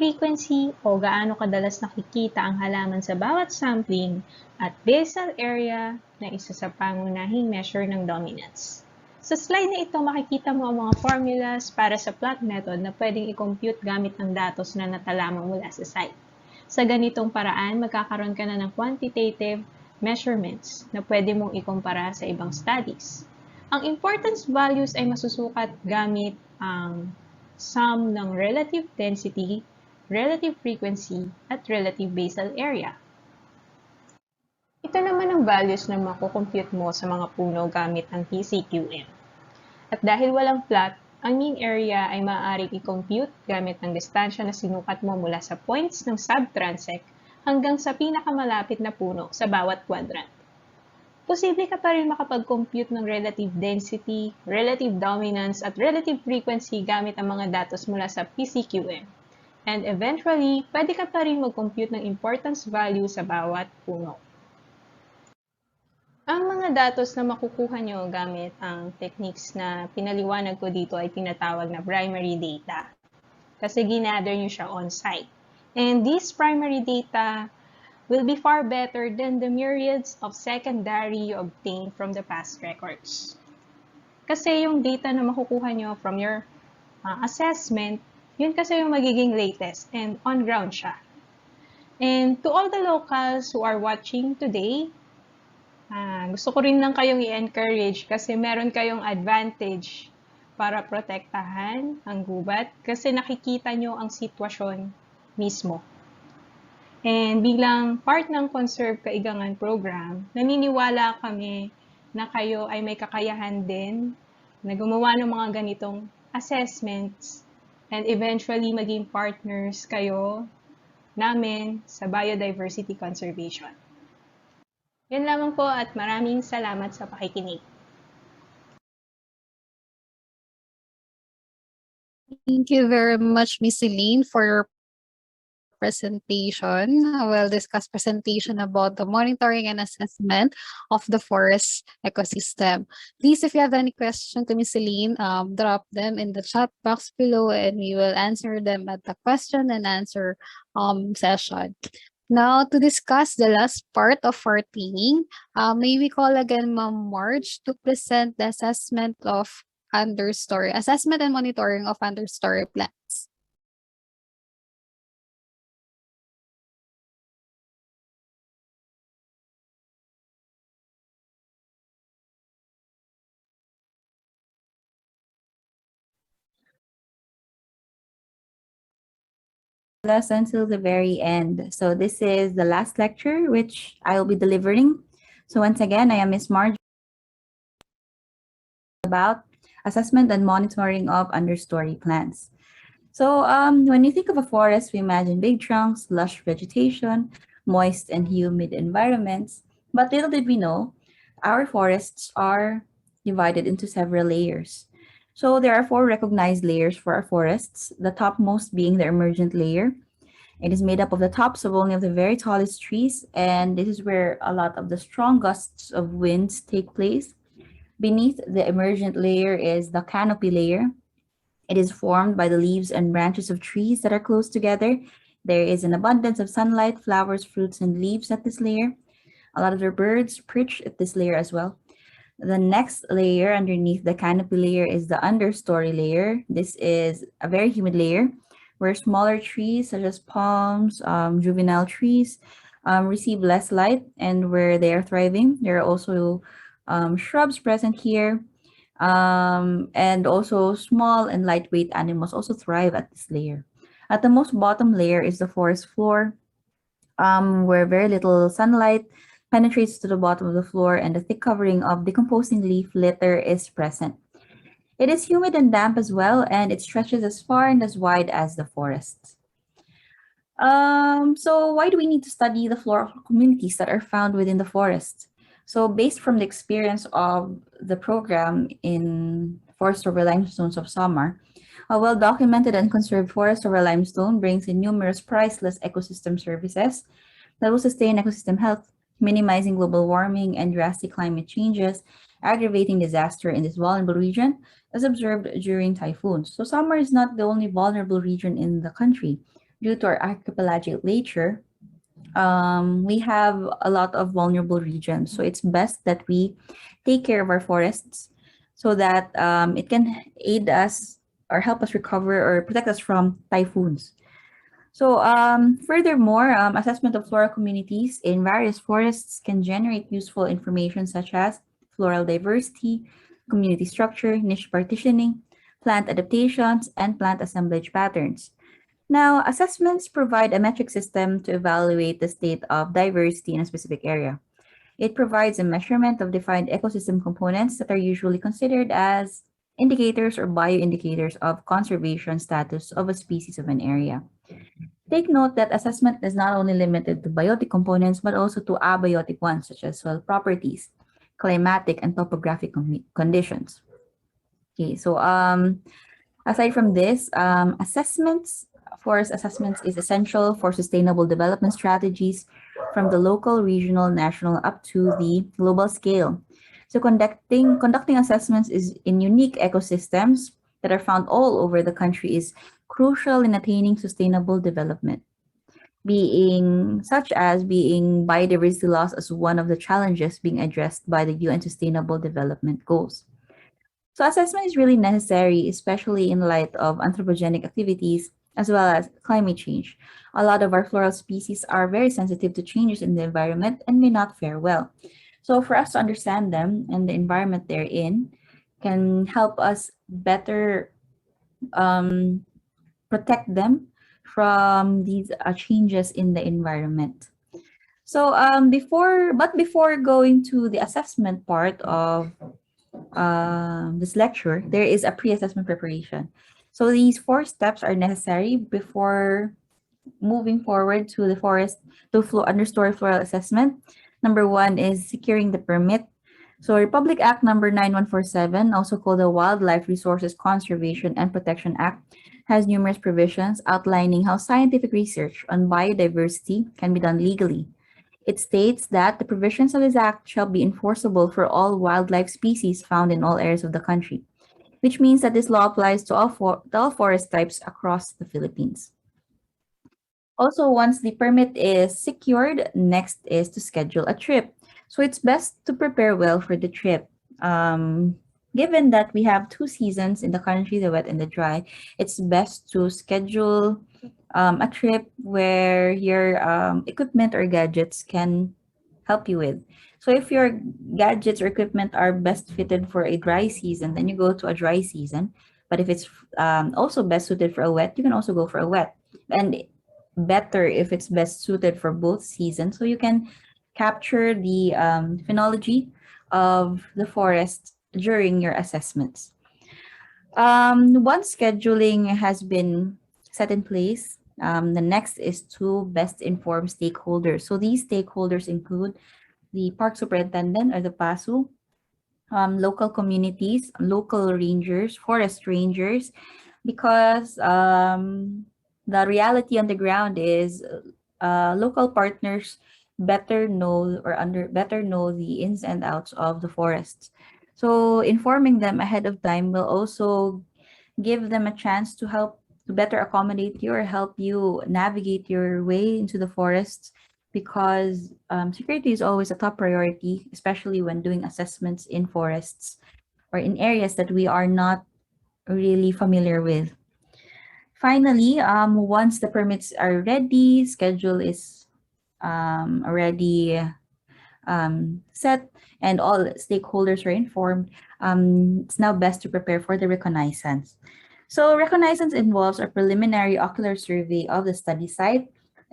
frequency o gaano kadalas nakikita ang halaman sa bawat sampling, at basal area na isa sa pangunahing measure ng dominance. Sa slide na ito, makikita mo ang mga formulas para sa plot method na pwedeng i-compute gamit ang datos na natala mo mula sa site. Sa ganitong paraan, magkakaroon ka na ng quantitative measurements na pwede mong ikumpara sa ibang studies. Ang importance values ay masusukat gamit ang sum ng relative density, relative frequency, at relative basal area. Ito naman ang values na makukompute mo sa mga puno gamit ang PCQM. At dahil walang plot, ang mean area ay maaaring i-compute gamit ang distansya na sinukat mo mula sa points ng sub-transect hanggang sa pinakamalapit na puno sa bawat quadrant. Posible ka pa rin makapag-compute ng relative density, relative dominance, at relative frequency gamit ang mga datos mula sa PCQM. And eventually, pwede ka pa rin mag-compute ng importance value sa bawat puno. Ang mga datos na makukuha nyo gamit ang techniques na pinaliwanag ko dito ay tinatawag na primary data. Kasi ginather nyo siya on-site. And these primary data will be far better than the myriads of secondary you obtained from the past records. Kasi yung data na makukuha nyo from your assessment, yun kasi yung magiging latest and on-ground siya. And to all the locals who are watching today, gusto ko rin lang kayong i-encourage kasi meron kayong advantage para protektahan ang gubat kasi nakikita nyo ang sitwasyon mismo. And bilang part ng CONserve-KAIGANGAN program, naniniwala kami na kayo ay may kakayahan din na gumawa ng mga ganitong assessments and eventually maging partners kayo namin sa biodiversity conservation. Yan lamang po at maraming salamat sa pakikinig. Thank you very much, Miss Elaine, for your presentation, a well-discussed presentation about the monitoring and assessment of the forest ecosystem. Please, if you have any question to Miss Celine, drop them in the chat box below and we will answer them at the question and answer session. Now, to discuss the last part of our training, may we call again Ma'am Marge to present the assessment of understory, assessment and monitoring of understory plants. Us until the very end. So this is the last lecture which I will be delivering. So once again, I am Miss Marjorie about assessment and monitoring of understory plants. So when you think of a forest, we imagine big trunks, lush vegetation, moist and humid environments. But little did we know, our forests are divided into several layers. So there are 4 recognized layers for our forests, the topmost being the emergent layer. It is made up of the tops of only of the very tallest trees, and this is where a lot of the strong gusts of winds take place. Beneath the emergent layer is the canopy layer. It is formed by the leaves and branches of trees that are close together. There is an abundance of sunlight, flowers, fruits, and leaves at this layer. A lot of the birds perch at this layer as well. The next layer underneath the canopy layer is the understory layer. This is a very humid layer where smaller trees such as palms, juvenile trees, receive less light and where they are thriving. There are also shrubs present here, and also small and lightweight animals also thrive at this layer. At the most bottom layer is the forest floor, where very little sunlight penetrates to the bottom of the floor and a thick covering of decomposing leaf litter is present. It is humid and damp as well, and it stretches as far and as wide as the forest. So why do we need to study the floral communities that are found within the forest? So based from the experience of the program in forest over limestones of Samar, a well-documented and conserved forest over limestone brings in numerous priceless ecosystem services that will sustain ecosystem health, minimizing global warming and drastic climate changes, aggravating disaster in this vulnerable region as observed during typhoons. So Samar is not the only vulnerable region in the country. Due to our archipelagic nature, we have a lot of vulnerable regions. So it's best that we take care of our forests so that it can aid us or help us recover or protect us from typhoons. So furthermore, assessment of floral communities in various forests can generate useful information such as floral diversity, community structure, niche partitioning, plant adaptations, and plant assemblage patterns. Now, assessments provide a metric system to evaluate the state of diversity in a specific area. It provides a measurement of defined ecosystem components that are usually considered as indicators or bioindicators of conservation status of a species of an area. Take note that assessment is not only limited to biotic components, but also to abiotic ones, such as soil properties, climatic and topographic conditions. Okay, so aside from this, forest assessments is essential for sustainable development strategies from the local, regional, national, up to the global scale. So conducting assessments is in unique ecosystems that are found all over the country is crucial in attaining sustainable development, such as being biodiversity loss as one of the challenges being addressed by the UN Sustainable Development Goals. So assessment is really necessary, especially in light of anthropogenic activities as well as climate change. A lot of our floral species are very sensitive to changes in the environment and may not fare well. So for us to understand them and the environment they're in can help us better protect them from these changes in the environment. So before going to the assessment part of this lecture, there is a pre-assessment preparation. So these 4 steps are necessary before moving forward to the understory floral assessment. Number 1 is securing the permit. So Republic Act number 9147, also called the Wildlife Resources Conservation and Protection Act, has numerous provisions outlining how scientific research on biodiversity can be done legally. It states that the provisions of this act shall be enforceable for all wildlife species found in all areas of the country, which means that this law applies to all forest types across the Philippines. Also, once the permit is secured, next is to schedule a trip. So it's best to prepare well for the trip. Given that we have two seasons in the country, the wet and the dry, it's best to schedule a trip where your equipment or gadgets can help you with. So if your gadgets or equipment are best fitted for a dry season, then you go to a dry season. But if it's also best suited for a wet, you can also go for a wet. And better if it's best suited for both seasons. So you can capture the phenology of the forest during your assessments. Once scheduling has been set in place, the next is to best inform stakeholders. So these stakeholders include the park superintendent or the PASU, local communities, local rangers, forest rangers, because the reality on the ground is local partners better know better know the ins and outs of the forests. So informing them ahead of time will also give them a chance to help to better accommodate you or help you navigate your way into the forests, because security is always a top priority, especially when doing assessments in forests or in areas that we are not really familiar with. Finally, once the permits are ready, schedule is already set, and all stakeholders are informed, it's now best to prepare for the reconnaissance. So reconnaissance involves a preliminary ocular survey of the study site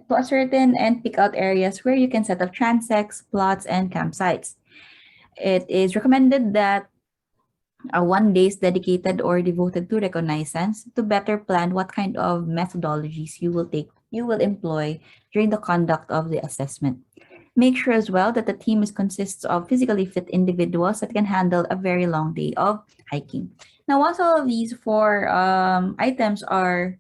to ascertain and pick out areas where you can set up transects, plots, and campsites. It is recommended that one day is dedicated or devoted to reconnaissance to better plan what kind of methodologies you will employ during the conduct of the assessment. Make sure as well that the team consists of physically fit individuals that can handle a very long day of hiking. Now, once all of these four items are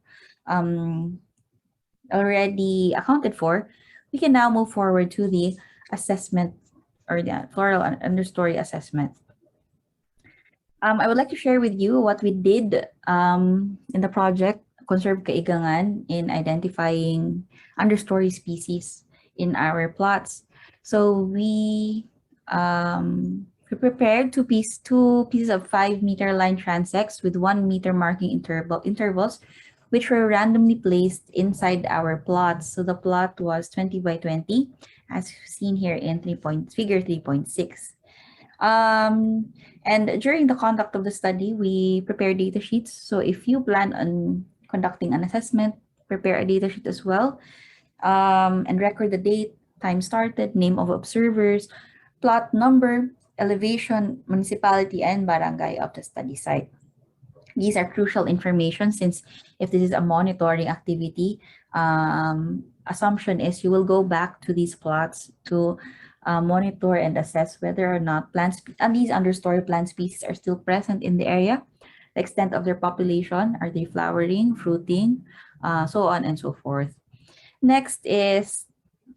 already accounted for, we can now move forward to the assessment or the floral understory assessment. I would like to share with you what we did in the project CONserve-KAIGANGAN in identifying understory species in our plots. So we prepared two pieces of 5-meter line transects with 1-meter marking intervals, which were randomly placed inside our plots. So the plot was 20 by 20, as seen here in figure 3.6. And during the conduct of the study, we prepare data sheets. So if you plan on conducting an assessment, prepare a data sheet as well, and record the date, time started, name of observers, plot number, elevation, municipality, and barangay of the study site. These are crucial information since if this is a monitoring activity, assumption is you will go back to these plots to monitor and assess whether or not plants and these understory plant species are still present in the area, the extent of their population, are they flowering, fruiting, so on and so forth. Next is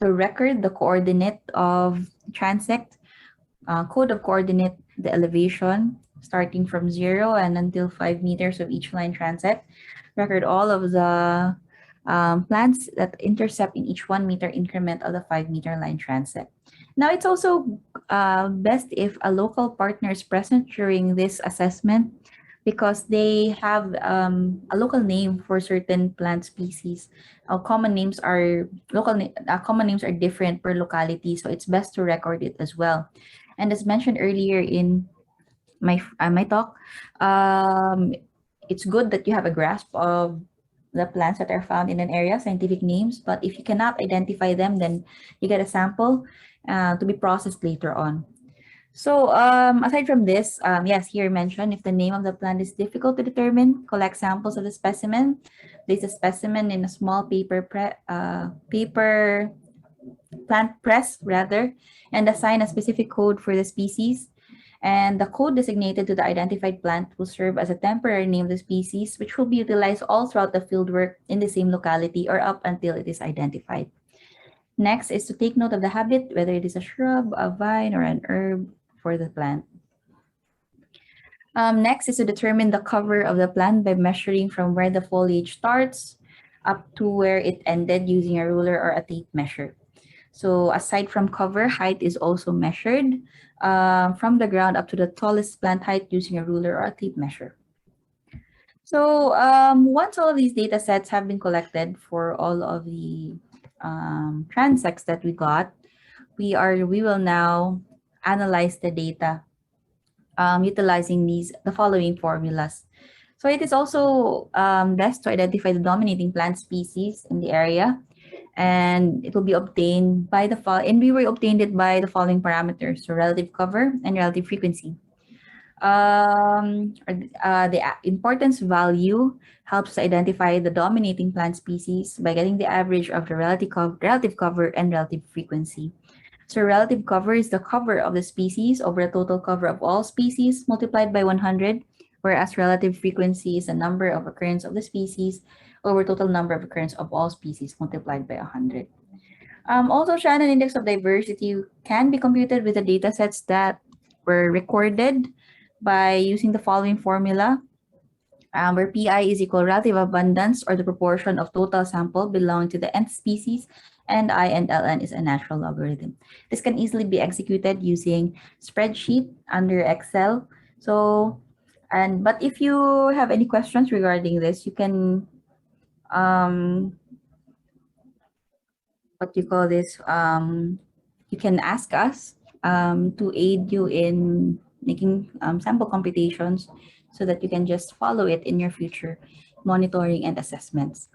to record the coordinate of transect, code of coordinate, the elevation, starting from 0 and until 5 meters of each line transect. Record all of the plants that intercept in each 1 meter increment of the 5-meter line transect. Now, it's also best if a local partner is present during this assessment because they have a local name for certain plant species. Common names are different per locality, so it's best to record it as well. And as mentioned earlier in my talk, it's good that you have a grasp of the plants that are found in an area, scientific names, but if you cannot identify them, then you get a sample to be processed later on. So aside from this, yes, here mentioned, if the name of the plant is difficult to determine, collect samples of the specimen, place the specimen in a small paper plant press rather, and assign a specific code for the species. And the code designated to the identified plant will serve as a temporary name of the species, which will be utilized all throughout the fieldwork in the same locality or up until it is identified. Next is to take note of the habit, whether it is a shrub, a vine, or an herb for the plant. Next is to determine the cover of the plant by measuring from where the foliage starts up to where it ended using a ruler or a tape measure. So aside from cover, height is also measured from the ground up to the tallest plant height using a ruler or a tape measure. So once all of these data sets have been collected for all of the transects that we got, we will now analyze the data utilizing the following formulas. So it is also best to identify the dominating plant species in the area, and it will be obtained by we obtained it by the following parameters: so relative cover and relative frequency. The importance value helps to identify the dominating plant species by getting the average of the relative cover and relative frequency. So relative cover is the cover of the species over the total cover of all species multiplied by 100, whereas relative frequency is the number of occurrence of the species over total number of occurrence of all species multiplied by 100. Also, Shannon index of diversity can be computed with the data sets that were recorded by using the following formula, where PI is equal relative abundance or the proportion of total sample belonging to the nth species, and I and ln is a natural logarithm. This can easily be executed using spreadsheet under Excel. But if you have any questions regarding this, you can you can ask us to aid you in making sample computations so that you can just follow it in your future monitoring and assessments.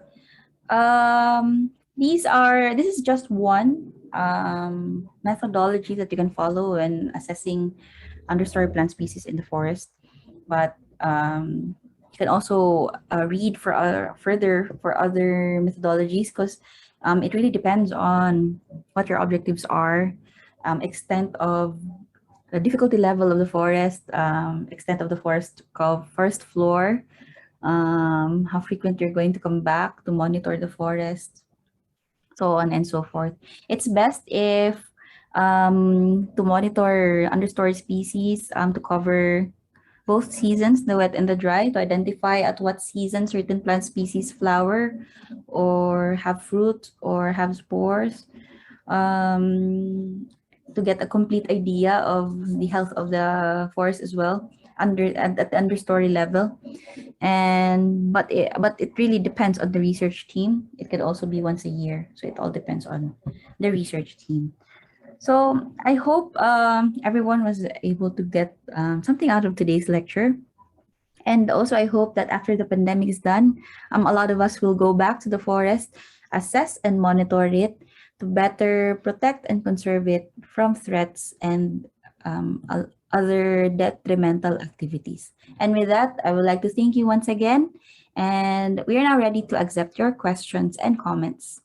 This is just one methodology that you can follow when assessing understory plant species in the forest, but you can also read further for other methodologies, because it really depends on what your objectives are, extent of the difficulty level of the forest, extent of the forest floor, how frequent you're going to come back to monitor the forest, so on and so forth. It's best if to monitor understory species to cover both seasons, the wet and the dry, to identify at what season certain plant species flower or have fruit or have spores, to get a complete idea of the health of the forest as well at the understory level. But it really depends on the research team. It could also be once a year, so it all depends on the research team. So I hope everyone was able to get something out of today's lecture. And also I hope that after the pandemic is done, a lot of us will go back to the forest, assess and monitor it to better protect and conserve it from threats and other detrimental activities. And with that, I would like to thank you once again. And we are now ready to accept your questions and comments.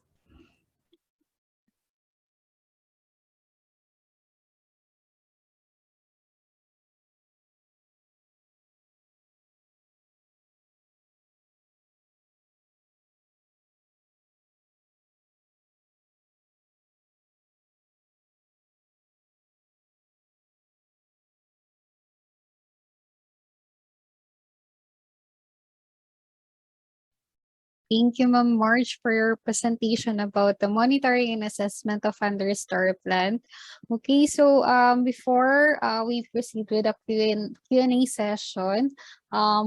Thank you, Ma'am Marge, for your presentation about the monitoring and assessment of understory plant. Okay, so before we proceed with the Q&A session,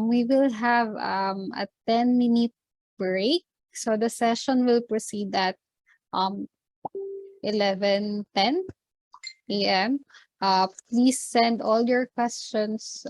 we will have a 10-minute break. So the session will proceed at 11:10 a.m. Please send all your questions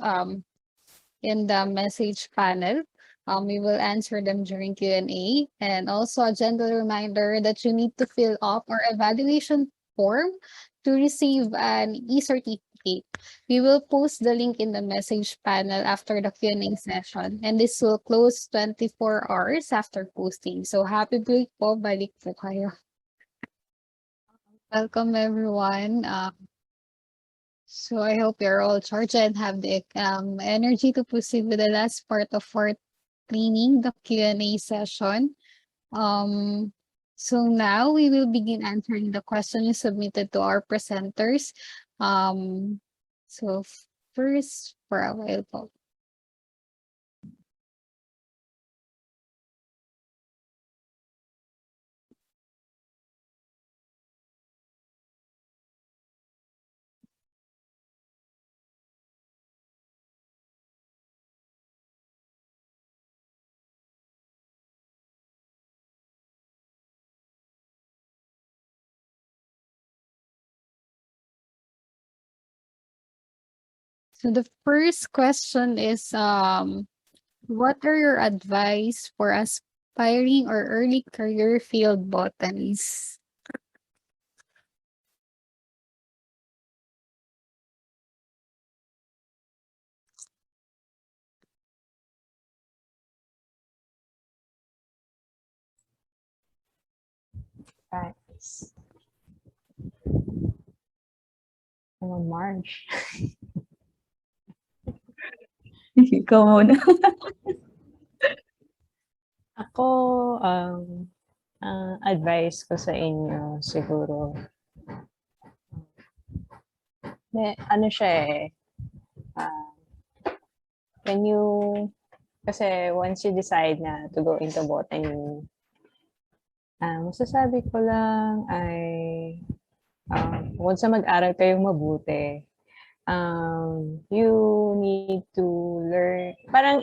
in the message panel. We will answer them during Q&A. And also a gentle reminder that you need to fill up our evaluation form to receive an e-certificate. We will post the link in the message panel after the Q&A session. And this will close 24 hours after posting. So happy break po, balik po kayo. Welcome everyone. So I hope you're all charged and have the energy to proceed with the last part of our training, the Q&A session. Um, so now we will begin answering the questions submitted to our presenters. Um, so first, for a while po. So the first question is, what are your advice for aspiring or early career field botanists? Thanks. March. Ikaw muna. Ako, advice ko sa inyo siguro, ano siya when you, kasi once you decide na to go into botany, masasabi ko lang ay, bukod sa mag-aral kayong mabuti, you need to learn, parang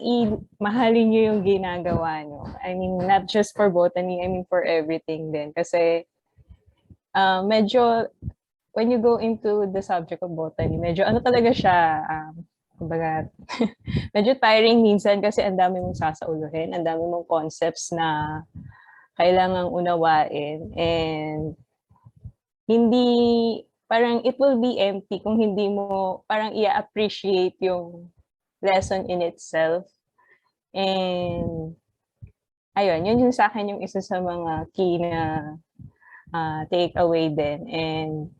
mahalin nyo yung ginagawa nyo. I mean, not just for botany, I mean for everything din. Kasi medyo, when you go into the subject of botany, medyo ano talaga siya, kumbaga, medyo tiring minsan kasi ang dami mong sasauluhin, ang dami mong concepts na kailangang unawain, and hindi, parang it will be empty kung hindi mo parang i-appreciate yung lesson in itself. And ayun, yun yung sa akin yung isa sa mga key na take away din. And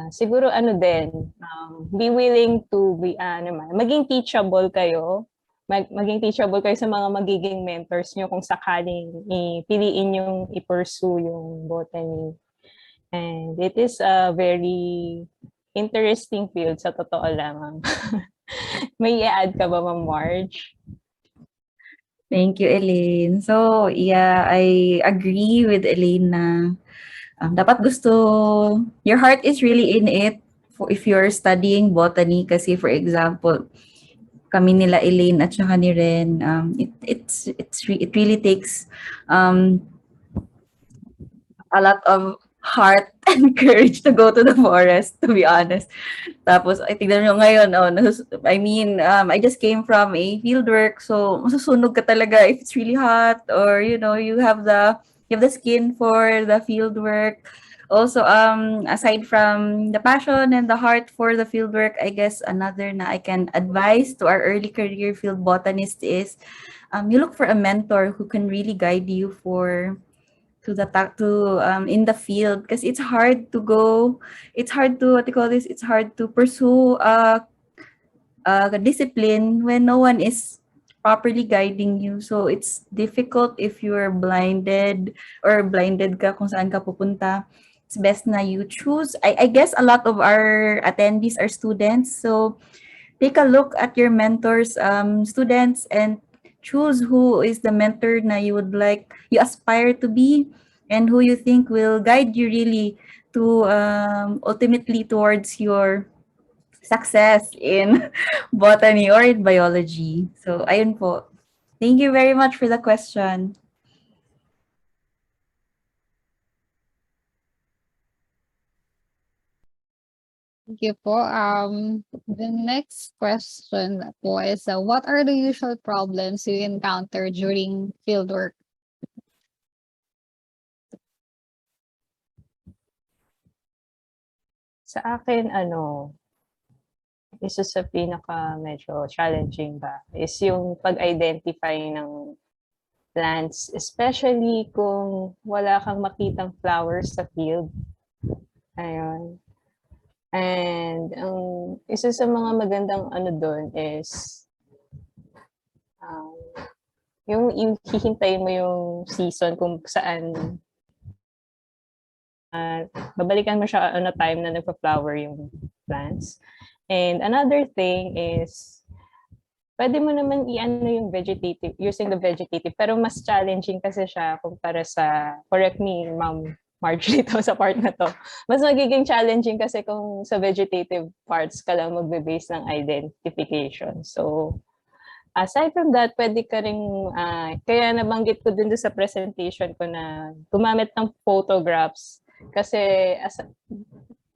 siguro ano din, be willing to be, maging teachable kayo. Maging teachable kayo sa mga magiging mentors nyo kung sakaling piliin yung i-pursue yung botany. And it is a very interesting field sa totoo lang. May i-add ka ba, Ma'am Marge? Thank you, Elaine. So, yeah, I agree with Elaine na dapat your heart is really in it if you're studying botany kasi, for example, kami nila Elaine at saka ni Ren, it really takes a lot of heart and courage to go to the forest, to be honest. Tapos, ay, tignan nyo ngayon, I just came from a field work, so masusunog ka talaga if it's really hot, or, you have the skin for the field work. Also, aside from the passion and the heart for the field work, I guess another na I can advise to our early career field botanist is, you look for a mentor who can really guide you in the field, because it's hard to pursue a discipline when no one is properly guiding you. So it's difficult if you're blinded ka kung saan ka pupunta. It's best na you choose. I guess a lot of our attendees are students, so take a look at your mentors, students, and choose who is the mentor na you aspire to be, and who you think will guide you really to ultimately towards your success in botany or in biology. So, ayun po. Thank you very much for the question. Thank you po. The next question po is, what are the usual problems you encounter during fieldwork? Sa akin, isa sa pinaka medyo challenging ba is yung pag-identify ng plants, especially kung wala kang makitang flowers sa field. Ayun. And isa sa mga magandang ano doon is yung hihintayin mo yung season kung saan babalikan mo siya on a time na nagpa-flower yung plants. And another thing is pwede mo naman i-ano yung vegetative, using the vegetative, pero mas challenging kasi siya kumpara sa, correct me, Ma'am Marjorie, to sa part na to. Mas magiging challenging kasi kung sa vegetative parts ka lang magbe-base ng identification. So, aside from that, pwede ka rin, kaya nabanggit ko din sa presentation ko na gumamit ng photographs kasi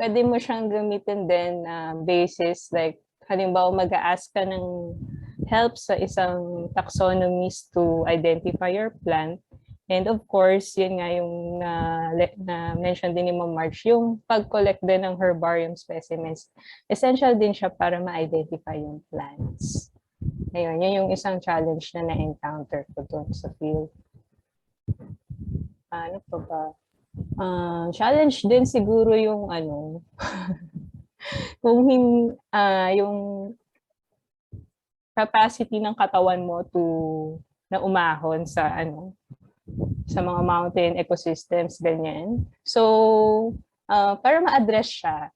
pwede mo siyang gamitin din basis like halimbawa mag-a-ask ka ng help sa isang taxonomist to identify your plant. And of course, yun nga yung na-mention din ni Ma'am March, yung pag-collect din ng herbarium specimens. Essential din siya para ma-identify yung plants. Ayun, yun yung isang challenge na na-encounter ko doon sa field. Ano pa ba? Challenge din siguro yung kung yung capacity ng katawan mo na umahon sa sa mga mountain ecosystems, ganyan. So, para ma-address siya,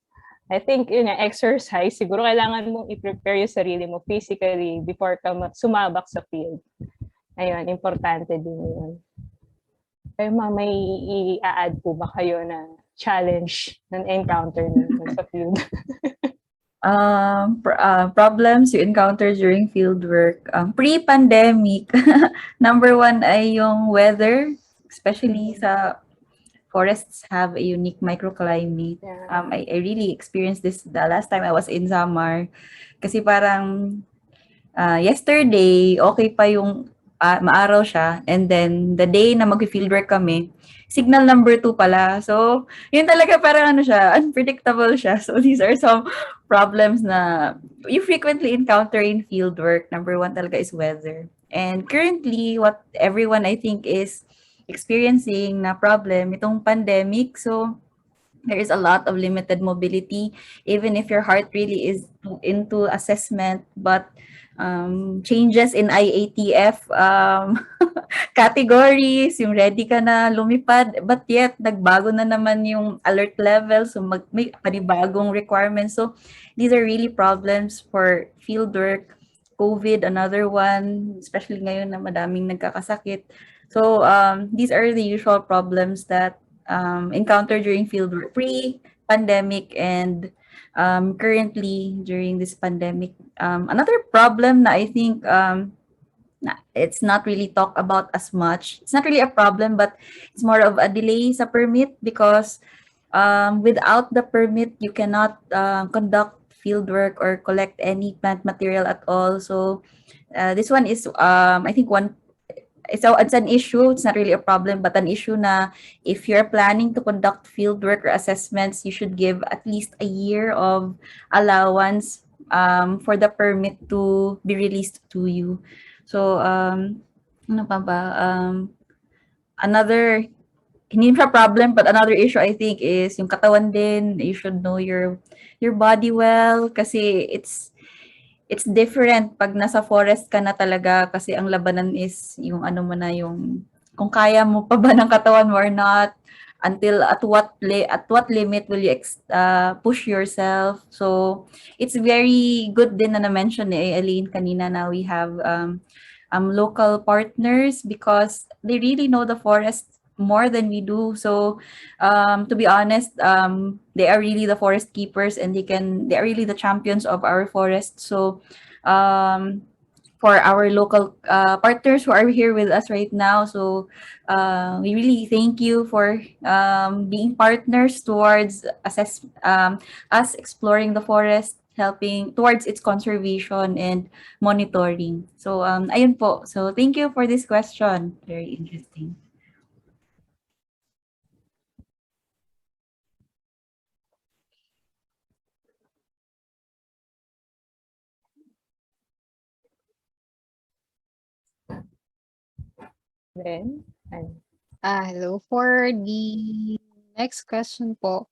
I think exercise, siguro kailangan mong i-prepare yung sarili mo physically before ka sumabak sa field. Ayun, importante din yun. Pero may i-add po ba kayo na challenge na encounter nyo sa field? Problems you encounter during fieldwork. Pre-pandemic, number one ay yung weather, especially sa forests have a unique microclimate. Yeah. I really experienced this the last time I was in Samar. Kasi parang yesterday, okay pa yung maaraw siya. And then, the day na mag-fieldwork kami, signal number 2 pala. So, yun talaga parang siya, unpredictable siya. So, these are some problems na you frequently encounter in fieldwork. Number 1 talaga is weather. And currently, what everyone I think is experiencing na problem, itong pandemic. So, there is a lot of limited mobility, even if your heart really is into assessment, but changes in IATF categories, yung ready ka na lumipad, but yet nagbago na naman yung alert level, so may panibagong requirements. So these are really problems for fieldwork. COVID, another one, especially ngayon na madaming nagkakasakit. So these are the usual problems that encountered during fieldwork pre-pandemic and currently during this pandemic. Another problem na I think it's not really talked about as much. It's not really a problem, but it's more of a delay sa permit because without the permit, you cannot conduct fieldwork or collect any plant material at all. So this one is, I think, it's an issue. It's not really a problem, but an issue na if you're planning to conduct fieldwork or assessments, you should give at least a year of allowance for the permit to be released to you. So, ano pa ba? Another, hindi siya problem, but another issue I think is yung katawan din. You should know your body well kasi it's different pag nasa forest ka na talaga kasi ang labanan is yung mo na yung kung kaya mo pa ba ng katawan mo or not, until at what limit will you push yourself. So it's very good din na na-mention ni Elaine kanina na we have local partners because they really know the forest more than we do. So to be honest, they are really the forest keepers and they are really the champions of our forest. So for our local partners who are here with us right now, so we really thank you for being partners towards us exploring the forest, helping towards its conservation and monitoring. So ayun po. So thank you for this question. Very interesting. Then, Hello. For the next question po,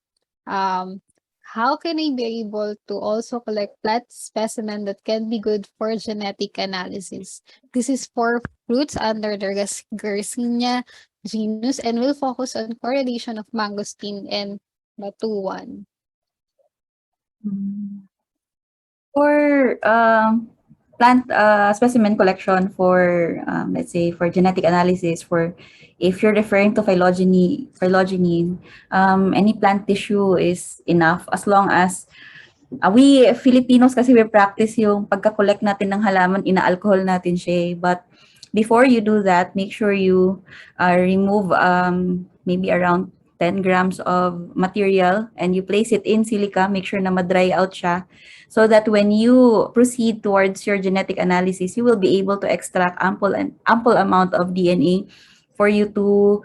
how can I be able to also collect plant specimen that can be good for genetic analysis? This is for fruits under the Garcinia genus and will focus on correlation of mangosteen and batuan. For plant specimen collection for let's say for genetic analysis, for if you're referring to phylogeny, any plant tissue is enough as long as we Filipinos kasi we practice yung pagka-collect natin ng halaman, ina-alcohol natin siya. But before you do that, make sure you remove maybe around 10 grams of material and you place it in silica. Make sure na ma-dry out siya so that when you proceed towards your genetic analysis, you will be able to extract ample amount of DNA for you to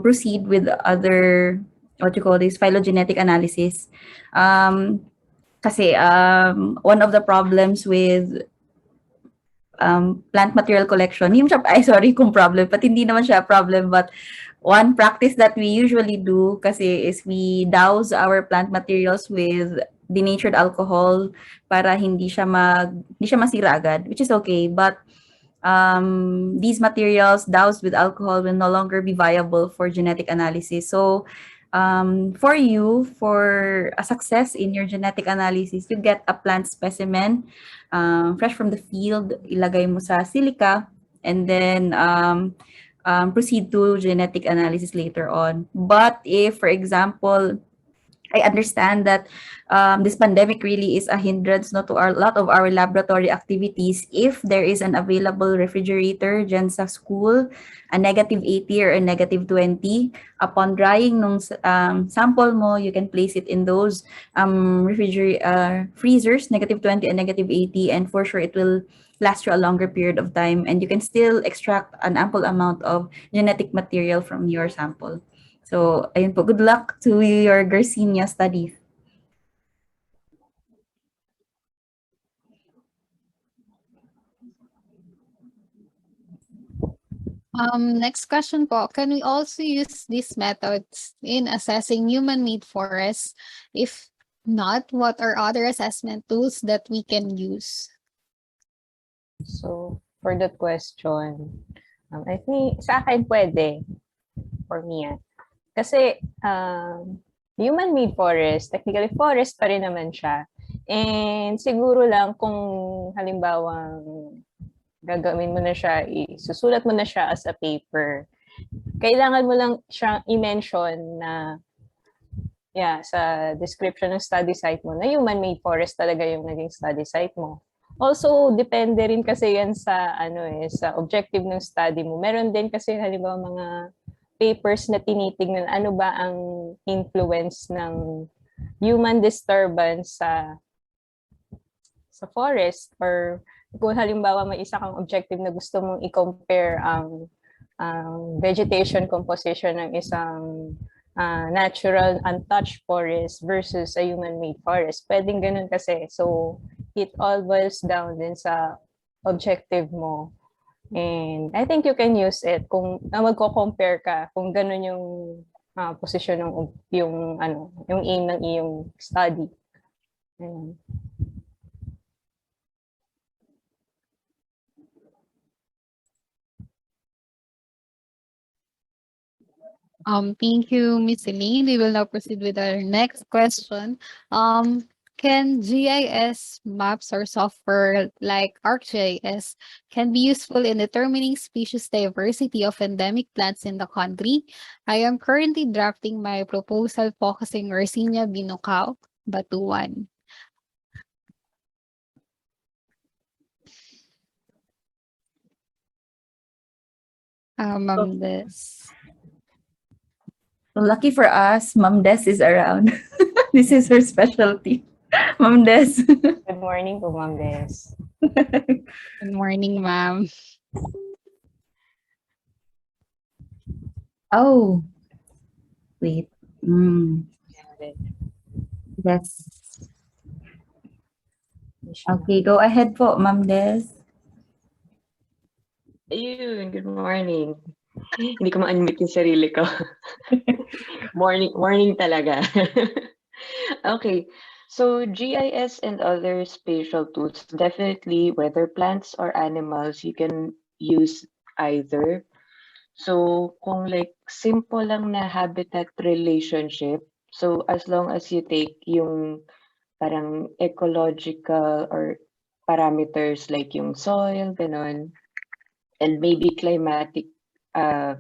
proceed with other phylogenetic analysis. Kasi one of the problems with plant material collection, hindi siya, sorry kung problem, but hindi naman siya problem, but one practice that we usually do kasi is we douse our plant materials with denatured alcohol para hindi siya masira agad, which is okay, but these materials doused with alcohol will no longer be viable for genetic analysis. So for a success in your genetic analysis, you get a plant specimen fresh from the field, ilagay mo sa silica, and then proceed to genetic analysis later on. But if, for example, I understand that this pandemic really is a hindrance to a lot of our laboratory activities. If there is an available refrigerator dyan sa school, a -80 or a -20, upon drying nung sample mo, you can place it in those freezers, -20 and -80, and for sure it will last you a longer period of time, and you can still extract an ample amount of genetic material from your sample. So, ayun po. Good luck to your Garcinia studies. Next question po. Can we also use these methods in assessing human-made forests? If not, what are other assessment tools that we can use? So, for that question, I think sa akin pwede. For me, Kasi human-made forest, technically forest pa rin naman siya. And siguro lang kung halimbawa gagawin mo na siya, isusulat mo na siya as a paper, kailangan mo lang siyang i-mention na sa description ng study site mo na human-made forest talaga yung naging study site mo. Also, depende rin kasi yan sa sa objective ng study mo. Meron din kasi halimbawa mga papers na tinitingnan ano ba ang influence ng human disturbance sa forest, or kung halimbawa may isa kang objective na gusto mong i-compare ang vegetation composition ng isang natural untouched forest versus a human-made forest. Pwedeng ganun kasi. So, it all boils down din sa objective mo. And I think you can use it kung magko-compare ka, kung ganun yung position ng yung aim ng iyong study. Ayan. Thank you, Miss Elaine. We will now proceed with our next question. Can GIS maps or software like ArcGIS can be useful in determining species diversity of endemic plants in the country? I am currently drafting my proposal focusing Garcinia binucao, batuan. Ma'am Des. So lucky for us, Ma'am Des is around. This is her specialty. Ma'am Des. Good morning po, Ma'am Des. Good morning, ma'am. Oh, wait. Yes. Okay, go ahead po, Ma'am Des. Ayun, good morning. Hindi ko ma-unmute yung sarili ko. Morning talaga. Okay, so GIS and other spatial tools, definitely whether plants or animals, you can use either. So kung like simple lang na habitat relationship, so as long as you take yung parang ecological or parameters like yung soil, ganon, and maybe climatic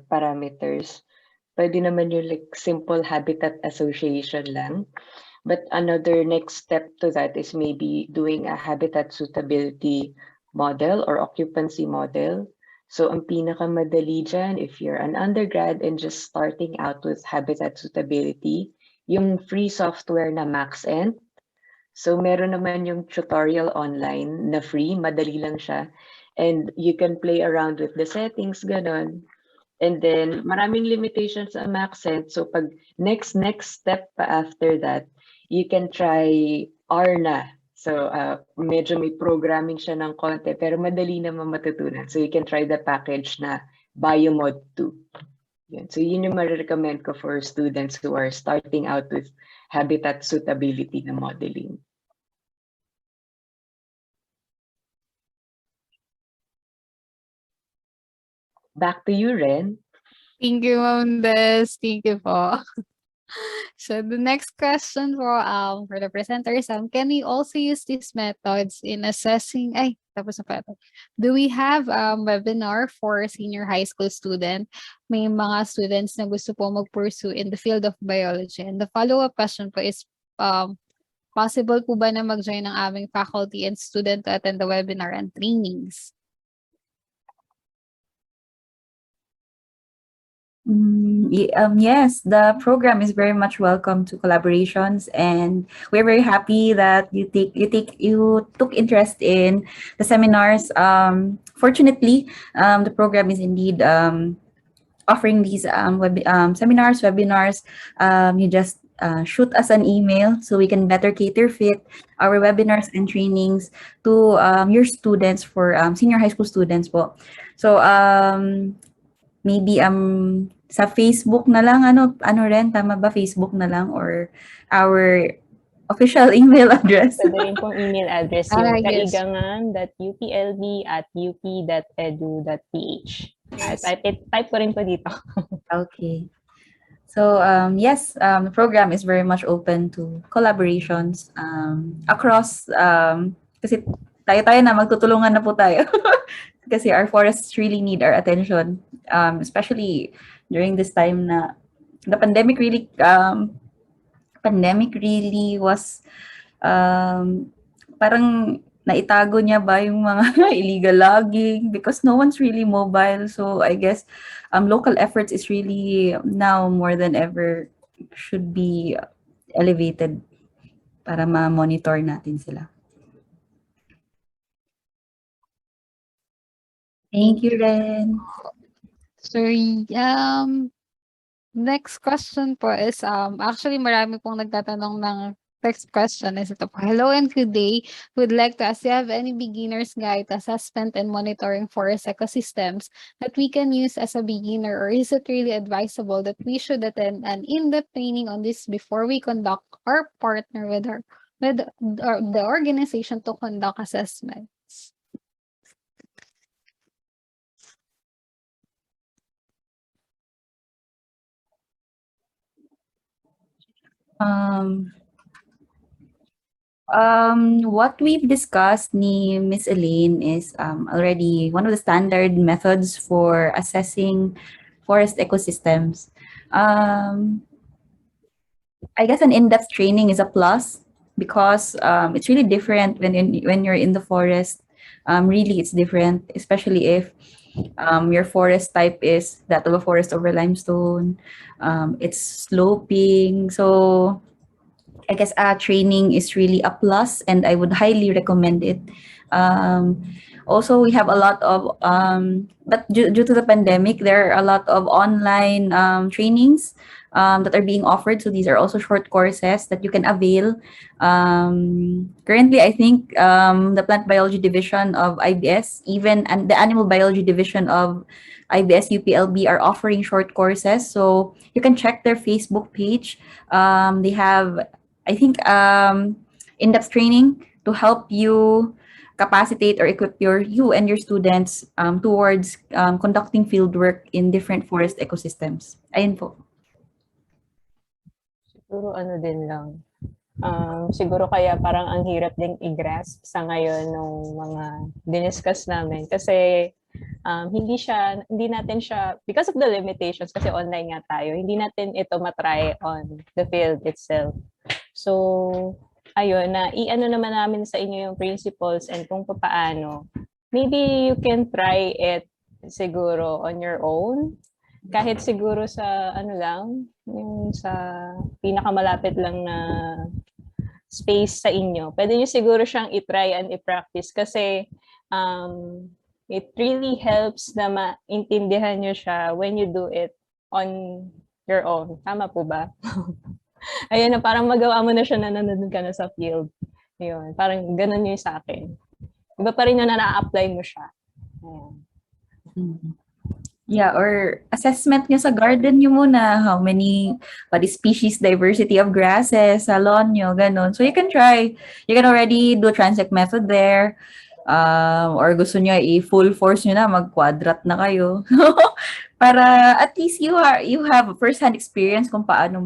parameters, pwede naman yung like simple habitat association lang. But another next step to that is maybe doing a habitat suitability model or occupancy model. So ang pinakamadali dyan, if you're an undergrad and just starting out with habitat suitability, yung free software na MaxEnt. So meron naman yung tutorial online na free, madali lang siya. And you can play around with the settings, ganon. And then maraming limitations sa MaxEnt. So pag next step pa after that, you can try R na. So medyo may programming siya ng konti pero madali naman matutunan. So you can try the package na Biomod 2. Yan. So yun yung ma-recommend ko for students who are starting out with habitat suitability na modeling. Back to you, Ren. Thank you, Ma'am Des. Thank you po. So the next question for the presenters, can we also use these methods in assessing, tapos na pa ito. Do we have webinar for senior high school student? May mga students na gusto po mag-pursue in the field of biology. And the follow-up question po is, possible po ba na mag-join ng aming faculty and student to attend the webinar and trainings? Yes, the program is very much welcome to collaborations, and we're very happy that you took interest in the seminars. Fortunately, the program is indeed offering these seminars, webinars. You just shoot us an email so we can better cater fit our webinars and trainings to your students for senior high school students po. So maybe sa Facebook na lang, ano rin, tama ba, Facebook na lang, or our official email address? Pwede rin pong email address yung Yes. kaigangan.uplb@up.edu.ph. Yes. Type ko rin po dito. Okay. So yes, the program is very much open to collaborations across, kasi tayo na magtutulungan na po tayo. Kasi our forests really need our attention, especially during this time na the pandemic really was parang naitago niya ba yung mga illegal logging because no one's really mobile. So I guess local efforts is really now more than ever should be elevated para ma-monitor natin sila. Thank you, Ren. So, next question po is, actually marami pong nagtatanong ng next question is ito po. Hello and good day. Would like to ask, do you have any beginner's guide to assessment and monitoring forest ecosystems that we can use as a beginner, or is it really advisable that we should attend an in-depth training on this before we conduct or partner with the organization to conduct assessments? What we've discussed ni Miss Elaine is already one of the standard methods for assessing forest ecosystems. I guess an in-depth training is a plus because it's really different when you're in the forest. Really, it's different, especially if your forest type is that of a forest over limestone. It's sloping, so I guess training is really a plus, and I would highly recommend it. Also, we have a lot of, but due to the pandemic, there are a lot of online trainings that are being offered. So these are also short courses that you can avail. Currently, I think the Plant Biology Division of IBS, and the Animal Biology Division of IBS UPLB are offering short courses. So you can check their Facebook page. They have I think in-depth training to help you capacitate or equip you and your students towards conducting fieldwork in different forest ecosystems. Ayun po. Siguro ano din lang, siguro kaya parang ang hirap ding i-grasp sa ngayon nung mga diniscuss namin kasi hindi natin siya, because of the limitations, kasi online nga tayo, hindi natin ito matry on the field itself. So, ayun, na i-ano naman namin sa inyo yung principles and kung paano. Maybe you can try it siguro on your own. Kahit siguro sa ano lang, yung sa pinakamalapit lang na space sa inyo. Pwede nyo siguro siyang i-try and i-practice kasi it really helps na maintindihan nyo siya when you do it on your own. Tama po ba? Ayun na, parang magawa mo na siya na nanonood ka na sa field. Yun, parang ganun yung sa akin. Iba pa rin yung na-apply mo siya. Ayan. Yeah, or assessment nyo sa garden nyo muna. How many, what is species diversity of grasses sa lawn nyo, ganun. So you can try. You can already do transect method there. Or gusto nyo i-full force nyo na, mag-quadrat na kayo. Para at least you have first-hand experience kung paano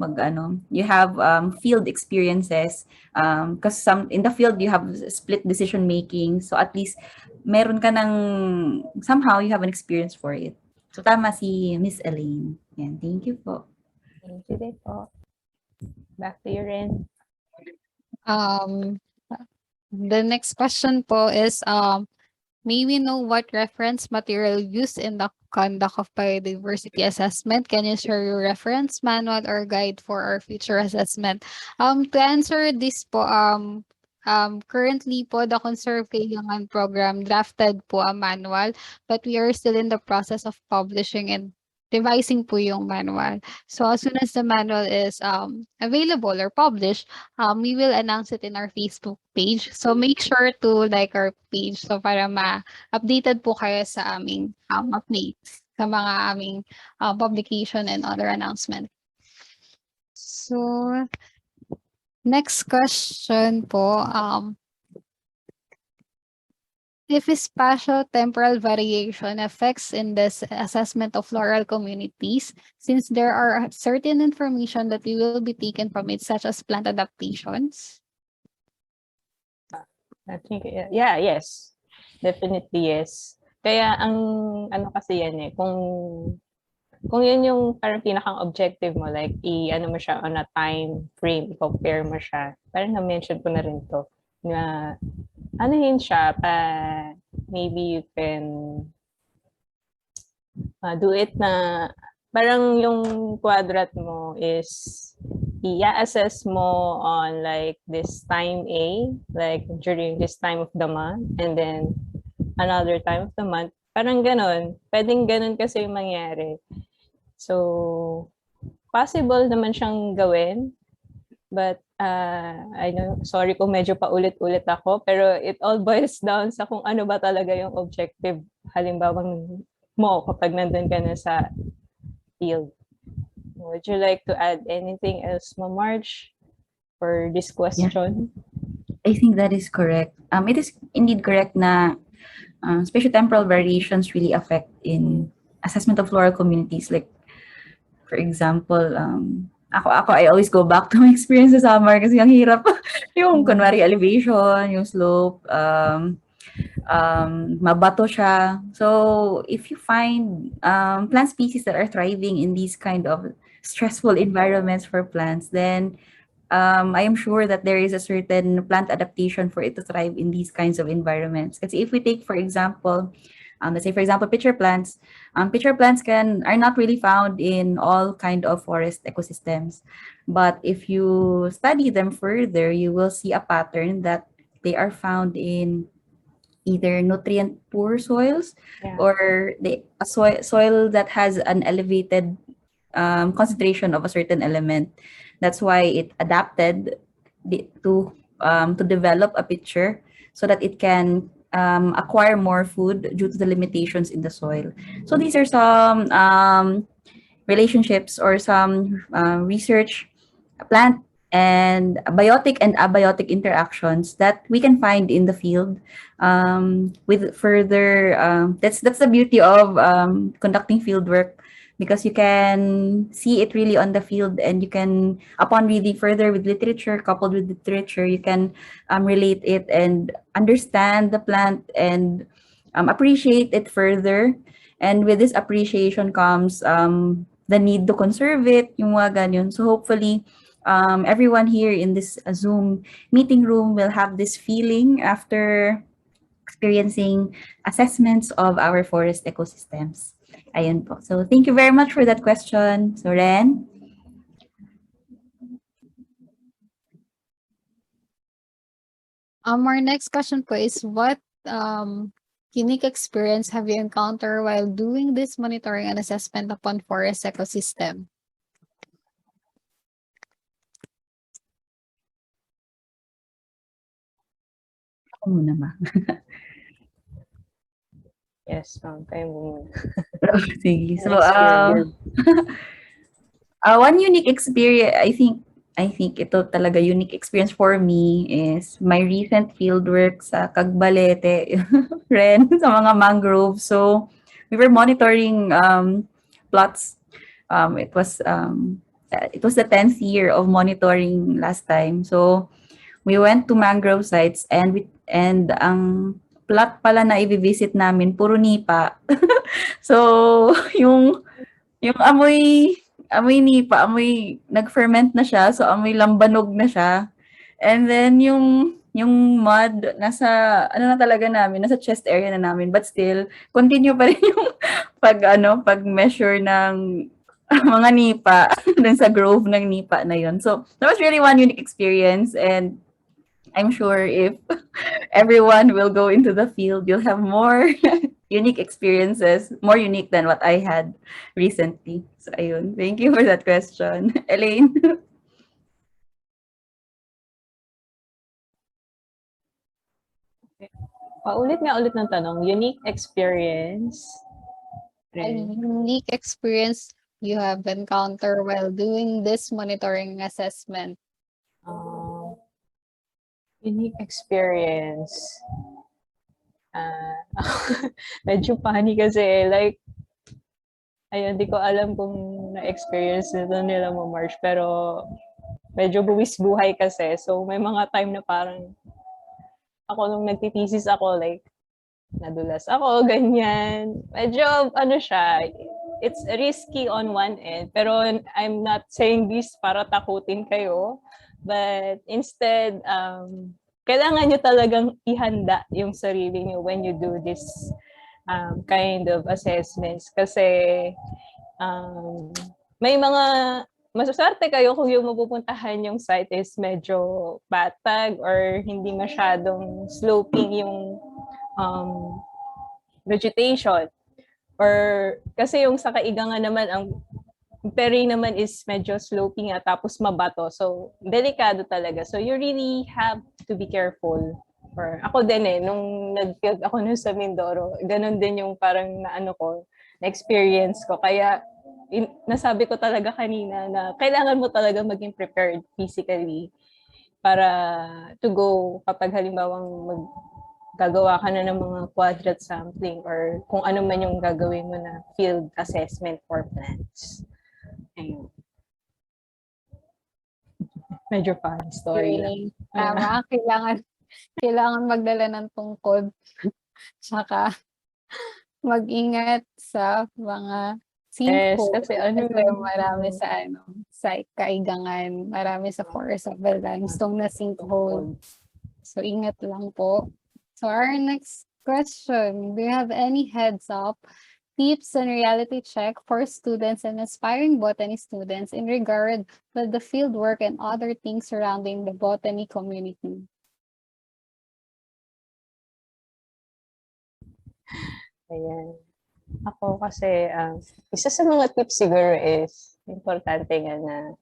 you have field experiences because in the field you have split decision making, so at least meron ka ng somehow you have an experience for it. So tama si Miss Elaine. Yan, thank you po. Thank you din po. Back to you, Ren. The next question po is, may we know what reference material used in the conduct of biodiversity assessment? Can you share your reference manual or guide for our future assessment? To answer this po, currently po, the CONserve-KAIGANGAN program drafted po a manual, but we are still in the process of publishing and devising po yung manual. So as soon as the manual is available or published, we will announce it in our Facebook page. So make sure to like our page so para ma-updated po kayo sa aming updates, sa mga aming publication and other announcement. So next question po, if spatio-temporal variation affects in this assessment of floral communities, since there are certain information that we will be taken from it, such as plant adaptations? I think, yes. Definitely yes. Kaya ang ano kasi yan kung yun yung parang pinakang objective mo, like i-ano mo siya on a time frame, i-compare mo siya. Parang na-mention ko na rin to, na ano yun siya, maybe you can do it na parang yung quadrat mo is i-assess mo on like this time A, like during this time of the month, and then another time of the month. Parang ganun. Pwedeng ganun kasi yung mangyari. So, possible naman siyang gawin. But, I know, sorry kung medyo paulit-ulit ako, pero it all boils down sa kung ano ba talaga yung objective, halimbawang mo kapag nandun ka na sa field. Would you like to add anything else, Marge, for this question? Yeah. I think that is correct. It is indeed correct na spatiotemporal variations really affect in assessment of floral communities. Like, for example, ako I always go back to my experience sa summer kasi ang hirap. Yung kunwari elevation, yung slope, mabato siya. So if you find plant species that are thriving in these kind of stressful environments for plants, then I am sure that there is a certain plant adaptation for it to thrive in these kinds of environments. Because if we take, for example, let's say, for example, pitcher plants are not really found in all kind of forest ecosystems. But if you study them further, you will see a pattern that they are found in either nutrient poor soils or a soil that has an elevated concentration of a certain element. That's why it adapted to develop a pitcher so that it can acquire more food due to the limitations in the soil. So these are some relationships or some research, plant and biotic and abiotic interactions that we can find in the field. With further, that's the beauty of conducting field work, because you can see it really on the field, and you can, upon reading further with literature, coupled with literature, you can relate it and understand the plant and appreciate it further. And with this appreciation comes the need to conserve it, yung mga ganyan. So hopefully, everyone here in this Zoom meeting room will have this feeling after experiencing assessments of our forest ecosystems. Ayun po. So thank you very much for that question, so Ren. Our next question po is, what unique experience have you encountered while doing this monitoring and assessment upon forest ecosystem? Ako muna ma. Yes, ma'am. Kayo muna. Sige. So, Experience. one unique experience, I think ito talaga unique experience for me is my recent fieldwork sa Cagbalete, Ren, sa mga mangroves. So, we were monitoring plots. It was the 10th year of monitoring last time. So, we went to mangrove sites, and ang plot pala na i-visit namin puro nipa. So, yung amoy nipa, nag-ferment na siya, so amoy lambanog na siya. And then yung mud nasa ano na talaga namin, nasa chest area na namin, but still continue pa rin yung pag measure ng mga nipa dun sa grove ng nipa na yun. So that was really one unique experience, and I'm sure if everyone will go into the field, you'll have more unique experiences, more unique than what I had recently. So ayun, thank you for that question. Elaine? Paulit nga ulit ng tanong, unique experience. A unique experience you have encountered while doing this monitoring assessment. Unique experience. Medyo funny kasi, like, ayun, di ko alam kung na-experience nito nila mo, March, pero medyo buwis buhay kasi. So, may mga time na parang ako nung nagtitesis ako, like, nadulas ako, ganyan. Medyo, ano siya, it's risky on one end, pero I'm not saying this para takutin kayo, but instead, kailangan nyo talagang ihanda yung sarili nyo when you do this kind of assessments. Kasi may mga masaswerte kayo kung yung mapupuntahan yung site is medyo patag or hindi masyadong sloping yung vegetation. Or kasi yung sa Kaigangan naman, ang terrain naman is medyo sloping at tapos mabato. So, delikado talaga. So, you really have to be careful. Or ako din nung nag-field ako nun sa Mindoro, ganun din yung parang na-experience ko. Kaya, nasabi ko talaga kanina na kailangan mo talaga maging prepared physically para to go kapag halimbawang gagawa ka na ng mga quadrat sampling or kung ano man yung gagawin mo na field assessment for plants. Ayun. Medyo fun story lang. Tama, kailangan magdala ng tungkod. Tsaka mag-ingat sa mga Yes, sinkhole. kasi Marami sa Kaigangan, marami sa forest of the limestone na sinkhole. So ingat lang po. So our next question, do you have any heads up tips and reality check for students and aspiring botany students in regard with the field work and other things surrounding the botany community? Ayan. Ako kasi, isa sa mga tips siguro is, importante nga na,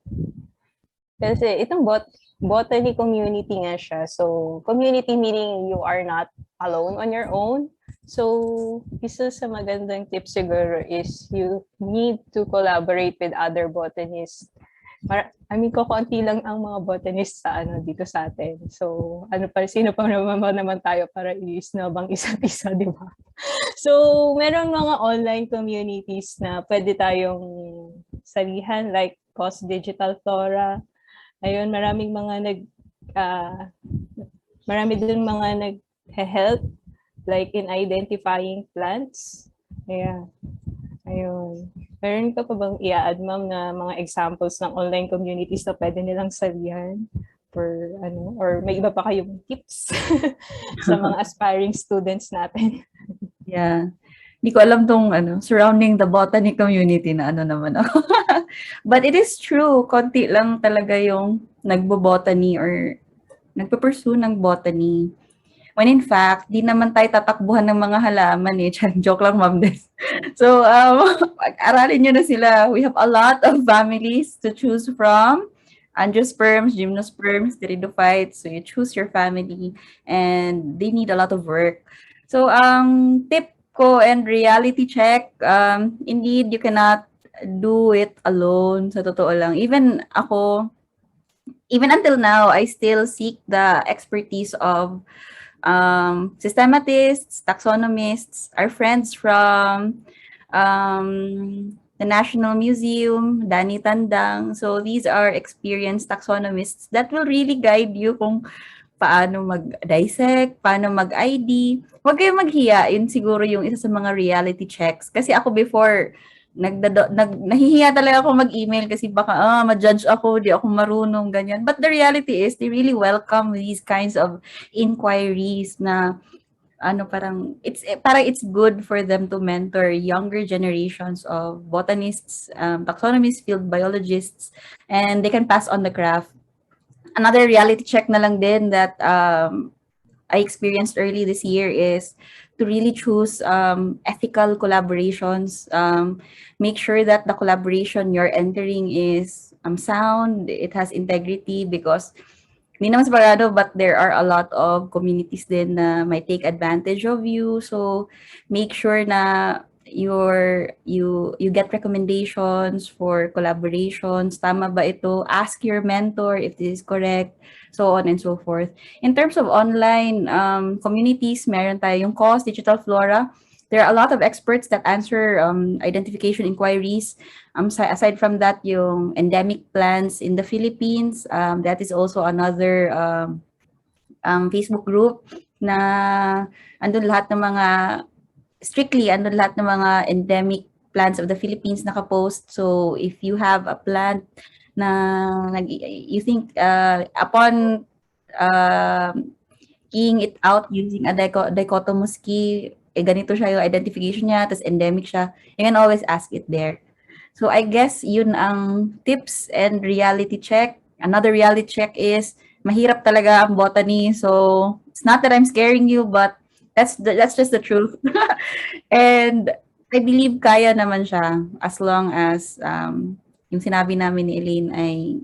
kasi itong botany community nga siya. So, community meaning you are not alone on your own. So, isa sa magandang tip siguro is you need to collaborate with other botanists Konti lang ang mga botanists sa dito sa atin. So, sino pa naman tayo para i-snobang isa't isa, di ba? So, meron mga online communities na pwede tayong salihan, like Cos Digital Flora. Ayun, marami din mga nag-help, like in identifying plants. Ayan. Ayun. Meron ka pa bang i-add, ma'am, na mga examples ng online communities na pwede nilang salihan? Or may iba pa kayong tips sa mga aspiring students natin? Yeah. Hindi ko alam tong surrounding the botany community na naman ako. But it is true, konti lang talaga yung nagbo-botany or nagpo-pursue ng botany. When in fact, di naman tayo tatakbuhan ng mga halaman eh. Joke lang, ma'am. So, aralin nyo na sila. We have a lot of families to choose from. Angiosperms, gymnosperms, pteridophytes. So, you choose your family and they need a lot of work. So, tip ko and reality check, indeed, you cannot do it alone. Sa totoo lang. Even until now, I still seek the expertise of systematists, taxonomists, our friends from the National Museum, Dani Tandang. So these are experienced taxonomists that will really guide you kung paano mag-dissect, paano mag-ID. Huwag kayong maghiya. Yun siguro yung isa sa mga reality checks. Kasi ako before, nahihiya talaga ako mag-email kasi baka ma-judge ako, di ako marunong, ganyan. But the reality is, they really welcome these kinds of inquiries na parang it's good for them to mentor younger generations of botanists, taxonomists, field biologists, and they can pass on the craft. Another reality check na lang din that I experienced early this year is to really choose ethical collaborations. Make sure that the collaboration you're entering is sound, it has integrity, because hindi naman sigurado, but there are a lot of communities din na might take advantage of you. So make sure na you get recommendations for collaborations. Tama ba ito? Ask your mentor if this is correct, so on and so forth. In terms of online communities, meron tayo yung COS Digital Flora. There are a lot of experts that answer identification inquiries. Aside from that, yung endemic plants in the Philippines, that is also another Facebook group na andun lahat ng mga endemic plants of the Philippines nakapost. So if you have a plant na you think upon keying it out using a dichotomous key, ganito siya yung identification niya, tapos endemic siya, you can always ask it there. So I guess yun ang tips and reality check. Another reality check is mahirap talaga ang botany. So it's not that I'm scaring you, but that's just the truth. And I believe kaya naman siya as long as yung sinabi namin ni Elaine ay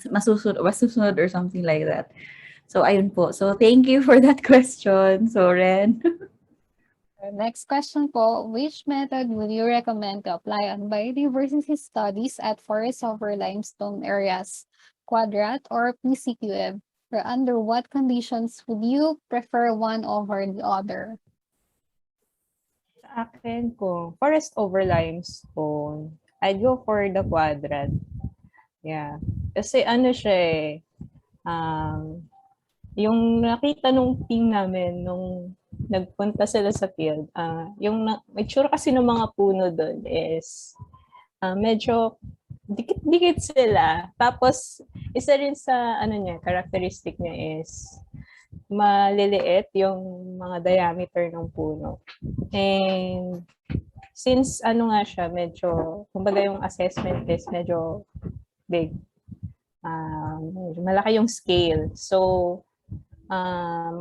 masusunod or something like that. So ayun po. So thank you for that question, Soren. Next question po, which method would you recommend to apply on biodiversity studies at forest over limestone areas, quadrat or PCQM? Or under what conditions would you prefer one over the other? Sa akin, kung forest over limestone, I'd go for the quadrat. Yeah. Kasi siya yung nakita nung team namin nung nagpunta sila sa field, yung itsura kasi ng mga puno doon is medyo dikit-dikit sila. Tapos, isa rin sa characteristic niya is maliliit yung mga diameter ng puno. And since nga siya, medyo, kumbaga yung assessment is medyo big. Malaki yung scale. So,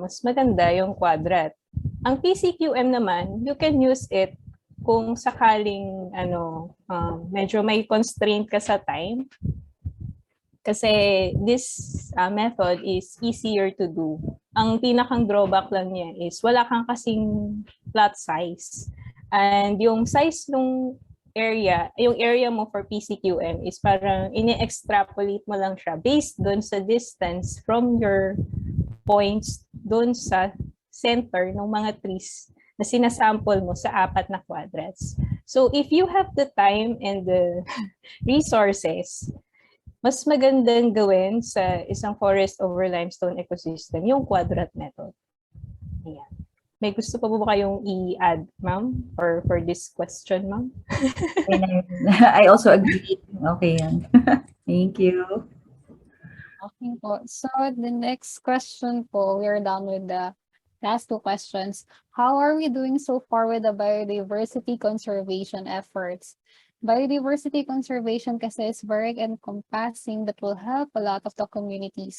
mas maganda yung quadrat. Ang PCQM naman, you can use it kung sakaling medyo may constraint ka sa time. Kasi this method is easier to do. Ang pinakang drawback lang niya is wala kang kasing plot size. And yung size nung yung area mo for PCQM is parang ini-extrapolate mo lang siya based doon sa distance from your points doon sa center ng mga trees na sinasample mo sa 4 na quadrats. So if you have the time and the resources, mas magandang gawin sa isang forest over limestone ecosystem yung quadrat method. Ayan. May gusto pa po ba kayong i-add, ma'am? Or for this question, ma'am? I also agree. Okay yan. Thank you. Okay po. So the next question po, we are done with the last 2 questions. How are we doing so far with the biodiversity conservation efforts? Biodiversity conservation kasi is very encompassing that will help a lot of the community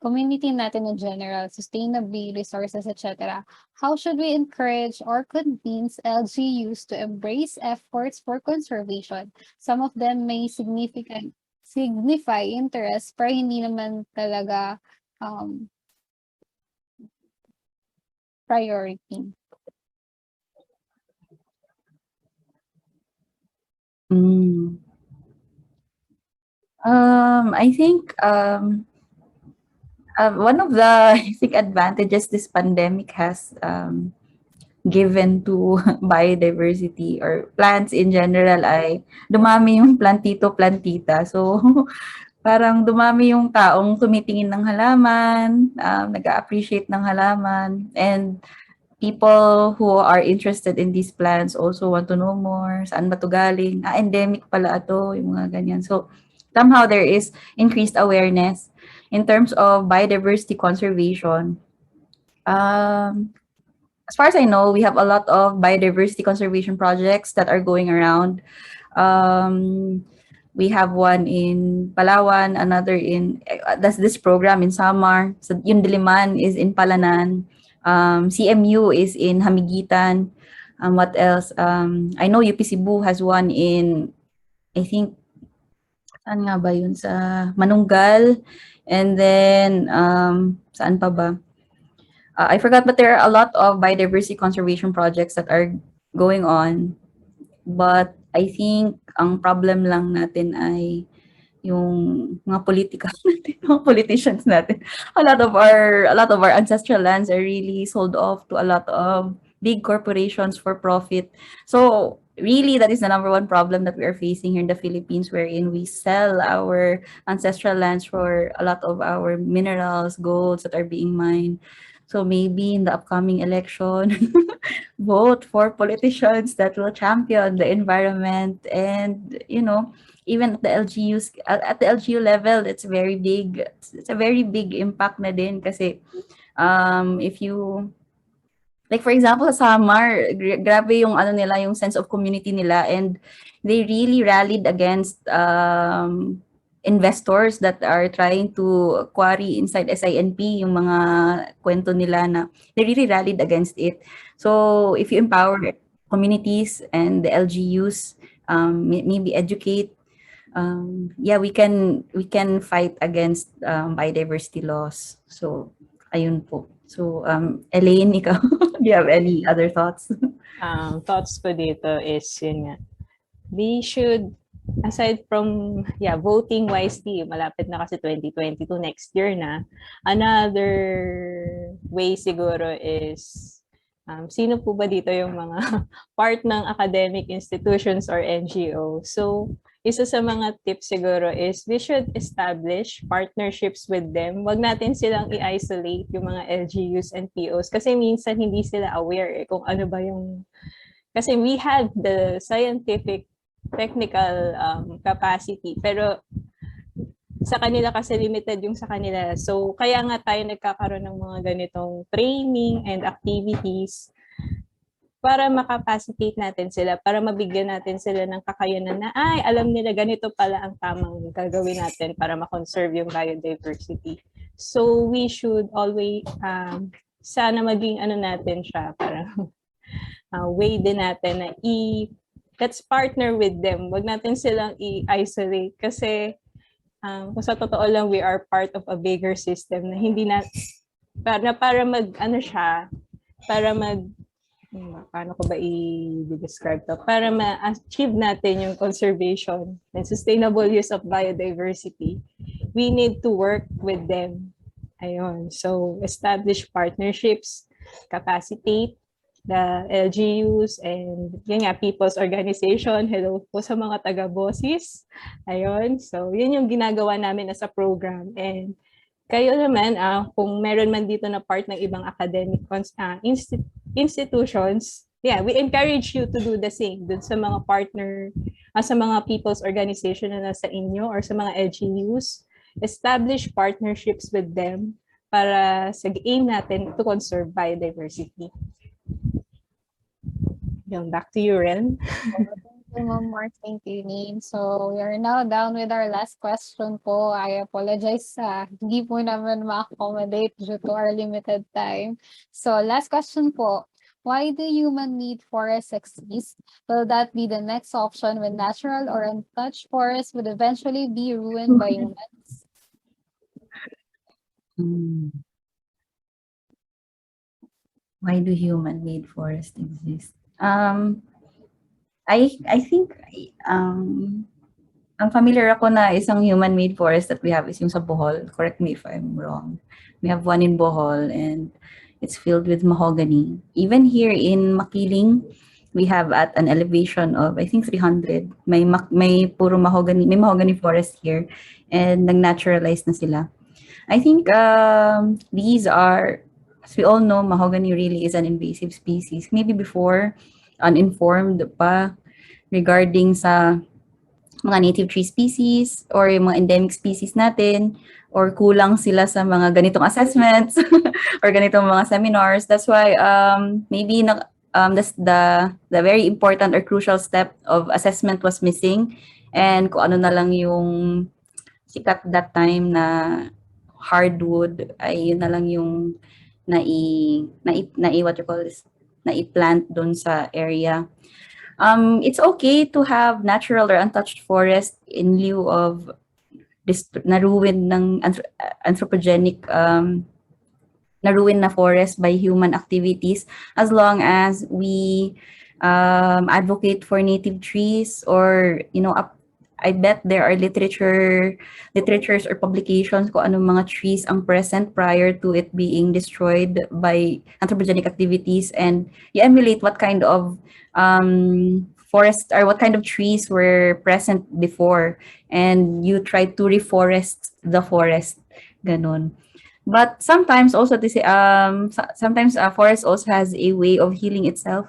natin in general, sustainability, resources, etc. How should we encourage or convince LGUs to embrace efforts for conservation? Some of them may signify interest, pero hindi naman talaga priority. I think one of the advantages this pandemic has given to biodiversity or plants in general ay dumami yung plantito, plantita. So parang dumami yung taong tumitingin ng halaman, nag-appreciate ng halaman, and people who are interested in these plants also want to know more. Saan ba ito galing? Endemic pala ito, yung mga ganyan. So, somehow there is increased awareness in terms of biodiversity conservation. As far as I know, we have a lot of biodiversity conservation projects that are going around. We have one in Palawan, another in, that's this program in Samar. So, yung Diliman is in Palanan. CMU is in Hamigitan. What else? I know UP Cebu has one in, I think, saan nga ba yun? Sa Manunggal. And then, saan pa ba? I forgot, but there are a lot of biodiversity conservation projects that are going on. But I think ang problem lang natin ay yung mga politicians natin. A lot of our ancestral lands are really sold off to a lot of big corporations for profit. So really, that is the number one problem that we are facing here in the Philippines, wherein we sell our ancestral lands for a lot of our minerals, golds that are being mined. So maybe in the upcoming election, vote for politicians that will champion the environment. And, even at the LGU level, it's very big. It's a very big impact na din kasi if you, like for example, sa Samar, grabe yung yung sense of community nila, and they really rallied against investors that are trying to quarry inside SINP, yung mga kwento nila na they really rallied against it. So if you empower communities and the LGUs, maybe educate, we can fight against biodiversity loss. So ayun po. So Elaine, ikaw, do you have any other thoughts? Thoughts ko dito is yun nga. We should, aside from voting wisely, malapit na kasi 2022, next year na. Another way siguro is sino po ba dito yung mga part ng academic institutions or NGO? So isa sa mga tips siguro is we should establish partnerships with them. Wag natin silang i-isolate yung mga LGUs and POs kasi minsan hindi sila aware kung ano ba yung, kasi we have the scientific technical capacity, pero sa kanila kasi limited yung sa kanila. So kaya nga tayo nagkakaroon ng mga ganitong training and activities para makapacitate natin sila, para mabigyan natin sila ng kakayanan na, alam nila ganito pala ang tamang gagawin natin para ma-conserve yung biodiversity. So we should always, sana maging natin siya, parang way din natin na let's partner with them. Wag natin silang i-isolate kasi kung sa totoo lang, we are part of a bigger system na hindi na, para paano ko ba i-describe to? Para ma-achieve natin yung conservation and sustainable use of biodiversity, we need to work with them. Ayun. So, establish partnerships, capacitate the LGUs, and yun nga, people's organization. Hello po sa mga taga-bosses. Ayun. So, yun yung ginagawa namin as a program. And kayo naman, kung meron man dito na part ng ibang academic institutions, yeah, we encourage you to do the same dun sa mga partner, sa mga people's organization na nasa inyo or sa mga LGUs. Establish partnerships with them para sa aim natin to conserve biodiversity. Yung back to you, Ren. Thank you, Ma'am Mark. Thank you, Elaine. So, we are now down with our last question po. I apologize hindi po naman ma-accommodate due to our limited time. So, last question po. Why do human need forests exist? Will that be the next option when natural or untouched forests would eventually be ruined by humans? Why do human need forests exist? I think ang familiar ako na isang human-made forest that we have is yung sa Bohol. Correct me if I'm wrong. We have one in Bohol and it's filled with mahogany. Even here in Makiling, we have at an elevation of I think 300. May puro mahogany, may mahogany forest here and nag-naturalize na sila. I think these are, as we all know, mahogany really is an invasive species. Maybe before, uninformed pa regarding sa mga native tree species or yung mga endemic species natin, or kulang sila sa mga ganitong assessments or ganitong mga seminars. That's why maybe that's the very important or crucial step of assessment was missing, and kung ano na lang yung sikat that time na hardwood, ay yun na lang yung what you call this, na-plant doon sa area. It's okay to have natural or untouched forest in lieu of naruin ng anthropogenic naruin na forest by human activities, as long as we advocate for native trees, or I bet there are literatures or publications kung anong mga trees ang present prior to it being destroyed by anthropogenic activities, and you emulate what kind of forest or what kind of trees were present before, and you try to reforest the forest, ganon. But sometimes also sometimes a forest also has a way of healing itself.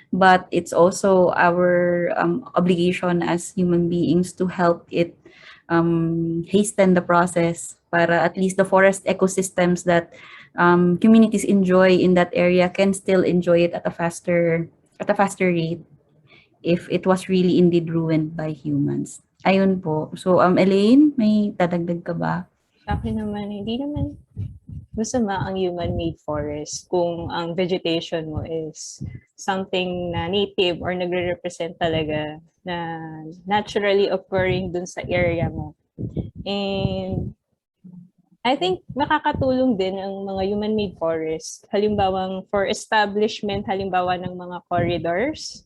But it's also our obligation as human beings to help it hasten the process para at least the forest ecosystems that communities enjoy in that area can still enjoy it at a faster rate if it was really indeed ruined by humans. Ayun po. So Elaine, may dadagdag ka ba? Sa akin naman, hindi naman masama ang human-made forest kung ang vegetation mo is something na native or nagre-represent talaga na naturally occurring dun sa area mo. And I think makakatulong din ang mga human-made forest. Halimbawa, for establishment, halimbawa ng mga corridors.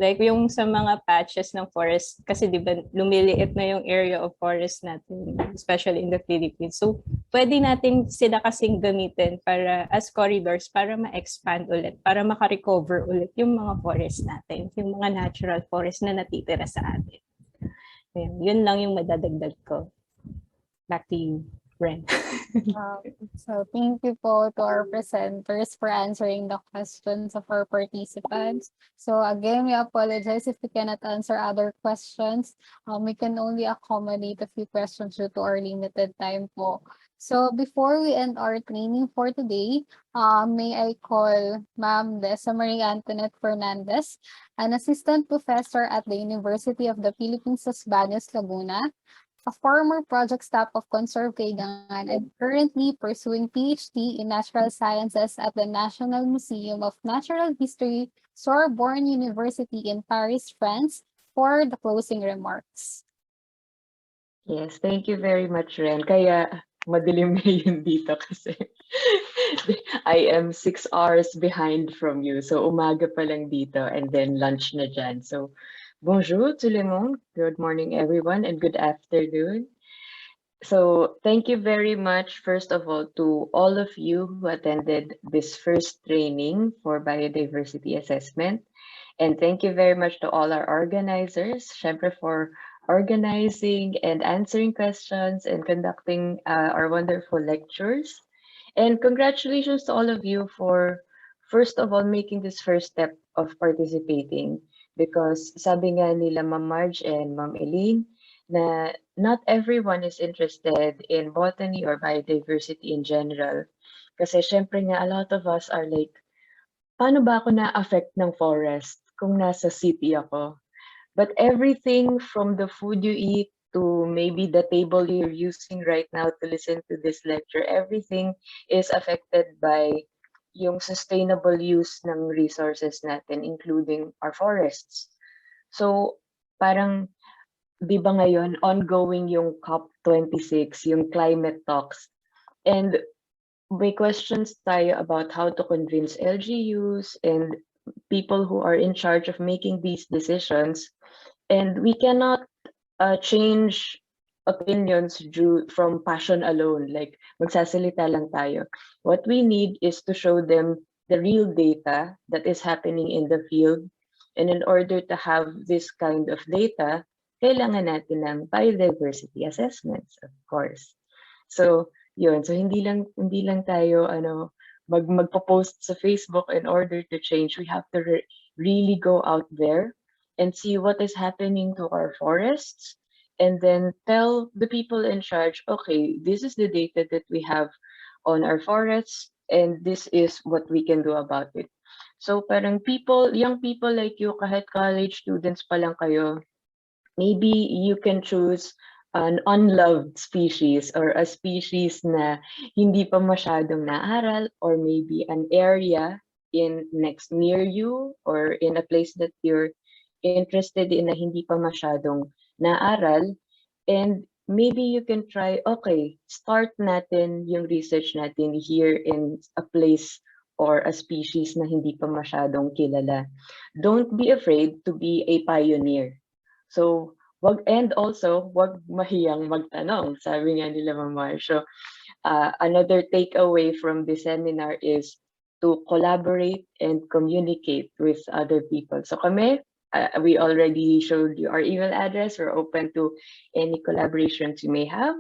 Like yung sa mga patches ng forest, kasi di ba lumiliit na yung area of forest natin, especially in the Philippines. So, pwede natin sila kasing gamitin para as corridors para ma-expand ulit, para maka-recover ulit yung mga forest natin, yung mga natural forest na natitira sa atin. Yun lang yung madadagdag ko. Back to you, Ren. So thank you po to our presenters for answering the questions of our participants. So again, we apologize if we cannot answer other questions. We can only accommodate a few questions due to our limited time po. So before we end our training for today, may I call Ma'am Desa Maria Antoinette Fernandez, an assistant professor at the University of the Philippines, Baños, Laguna, a former project staff of CONserve-KAIGANGAN, and currently pursuing PhD in Natural Sciences at the National Museum of Natural History, Sorbonne University in Paris, France, for the closing remarks. Yes, thank you very much, Ren. Kaya madilim ngayon dito kasi I am 6 hours behind from you. So umaga pa lang dito and then lunch na dyan. So bonjour tout le monde. Good morning everyone and good afternoon. So thank you very much, first of all, to all of you who attended this first training for biodiversity assessment. And thank you very much to all our organizers, syempre, for organizing and answering questions and conducting our wonderful lectures. And congratulations to all of you for, first of all, making this first step of participating. Because sabi nga nila Ma'am Marge and Ma'am Elaine, na not everyone is interested in botany or biodiversity in general. Kasi syempre nga, a lot of us are like, paano ba ako na-affect ng forest kung nasa city ako? But everything from the food you eat to maybe the table you're using right now to listen to this lecture, everything is affected by yung sustainable use ng resources natin, including our forests. So, parang, di ba ngayon, ongoing yung COP26, yung climate talks. And may questions tayo about how to convince LGUs and people who are in charge of making these decisions. And we cannot change opinions from passion alone, like magsasalita lang tayo. What we need is to show them the real data that is happening in the field. And in order to have this kind of data, kailangan natin ng biodiversity assessments, of course. So, yun. So, hindi lang tayo, magpo-post sa Facebook in order to change. We have to really go out there and see what is happening to our forests, and then tell the people in charge, okay, this is the data that we have on our forests, and this is what we can do about it. So parang young people like you, kahit college students pa lang kayo, maybe you can choose an unloved species or a species na hindi pa masyadong naaral, or maybe an area near you or in a place that you're interested in na hindi pa masyadong naaral. And maybe you can try, okay, start natin yung research natin here in a place or a species na hindi pa masyadong kilala. Don't be afraid to be a pioneer. So, wag mahiyang magtanong, sabi nga nila Ma'am Mar. So, another takeaway from this seminar is to collaborate and communicate with other people. So kami, we already showed you our email address. We're open to any collaborations you may have.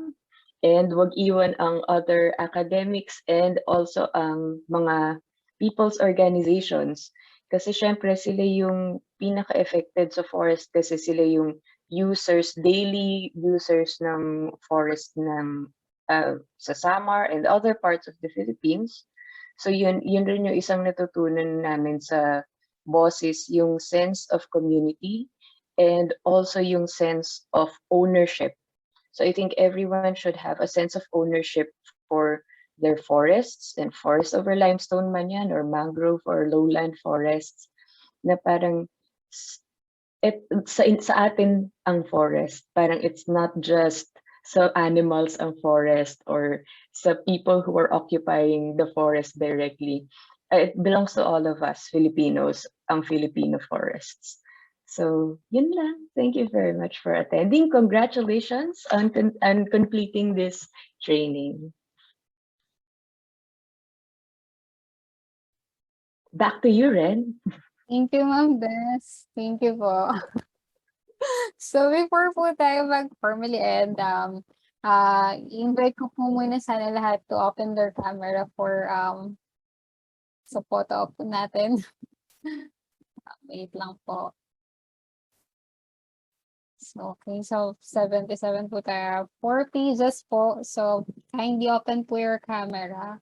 And wag iwan ang other academics and also ang mga people's organizations. Kasi syempre sila yung pinaka-affected sa forest kasi sila yung daily users ng forest ng sa Samar and other parts of the Philippines. So yun rin yung isang natutunan namin sa bosses, yung sense of community and also yung sense of ownership. So I think everyone should have a sense of ownership for their forests, and forest over limestone man yan, or mangrove or lowland forests, na parang sa atin ang forest. Parang it's not just sa animals ang forest or sa people who are occupying the forest directly. It belongs to all of us Filipinos, ang Filipino forests. So, yun lang. Thank you very much for attending. Congratulations on completing this training. Back to you, Ren. Thank you, Ma'am Bess. Thank you po. So, before po tayo mag-formally end, invite ko po muna sana lahat to open their camera for sa photo op natin. Wait lang po. So, okay, so 77 po tayo. 4 pages po. So, kindly open po your camera.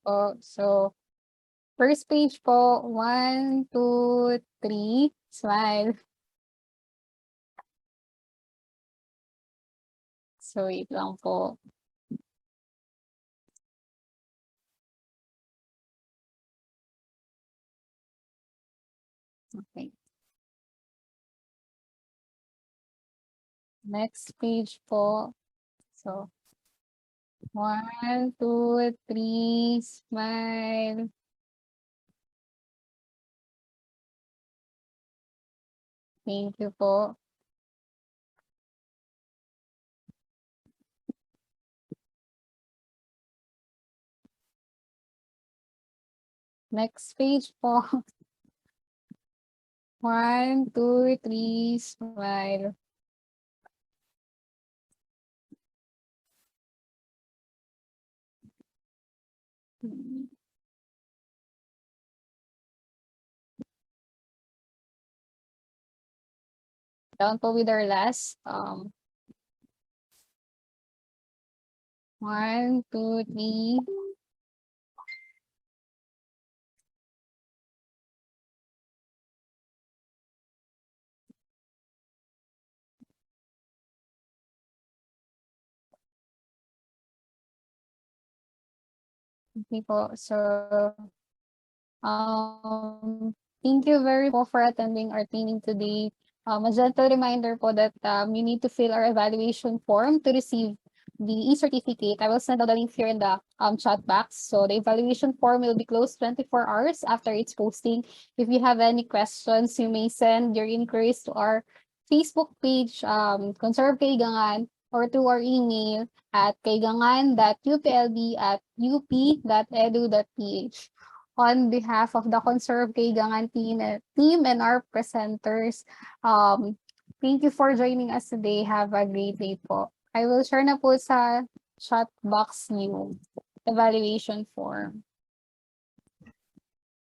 Po. So, first page po, 1, 2, 3, smile. So, wait lang po. Okay. Next page po. So, 1, 2, 3, smile. Thank you po. Next page po. 1, 2, 3, smile. Down po with our last. 1, 2, 3. Okay po. So, thank you very much po for attending our training today. A gentle reminder po that you need to fill our evaluation form to receive the e-certificate. I will send out the link here in the chat box. So the evaluation form will be closed 24 hours after its posting. If you have any questions, you may send your inquiries to our Facebook page, CONserve-KAIGANGAN, or to our email at kaigangan.uplb@up.edu.ph. On behalf of the CONserve-KAIGANGAN team and our presenters, thank you for joining us today. Have a great day po. I will share na po sa chat box yung evaluation form.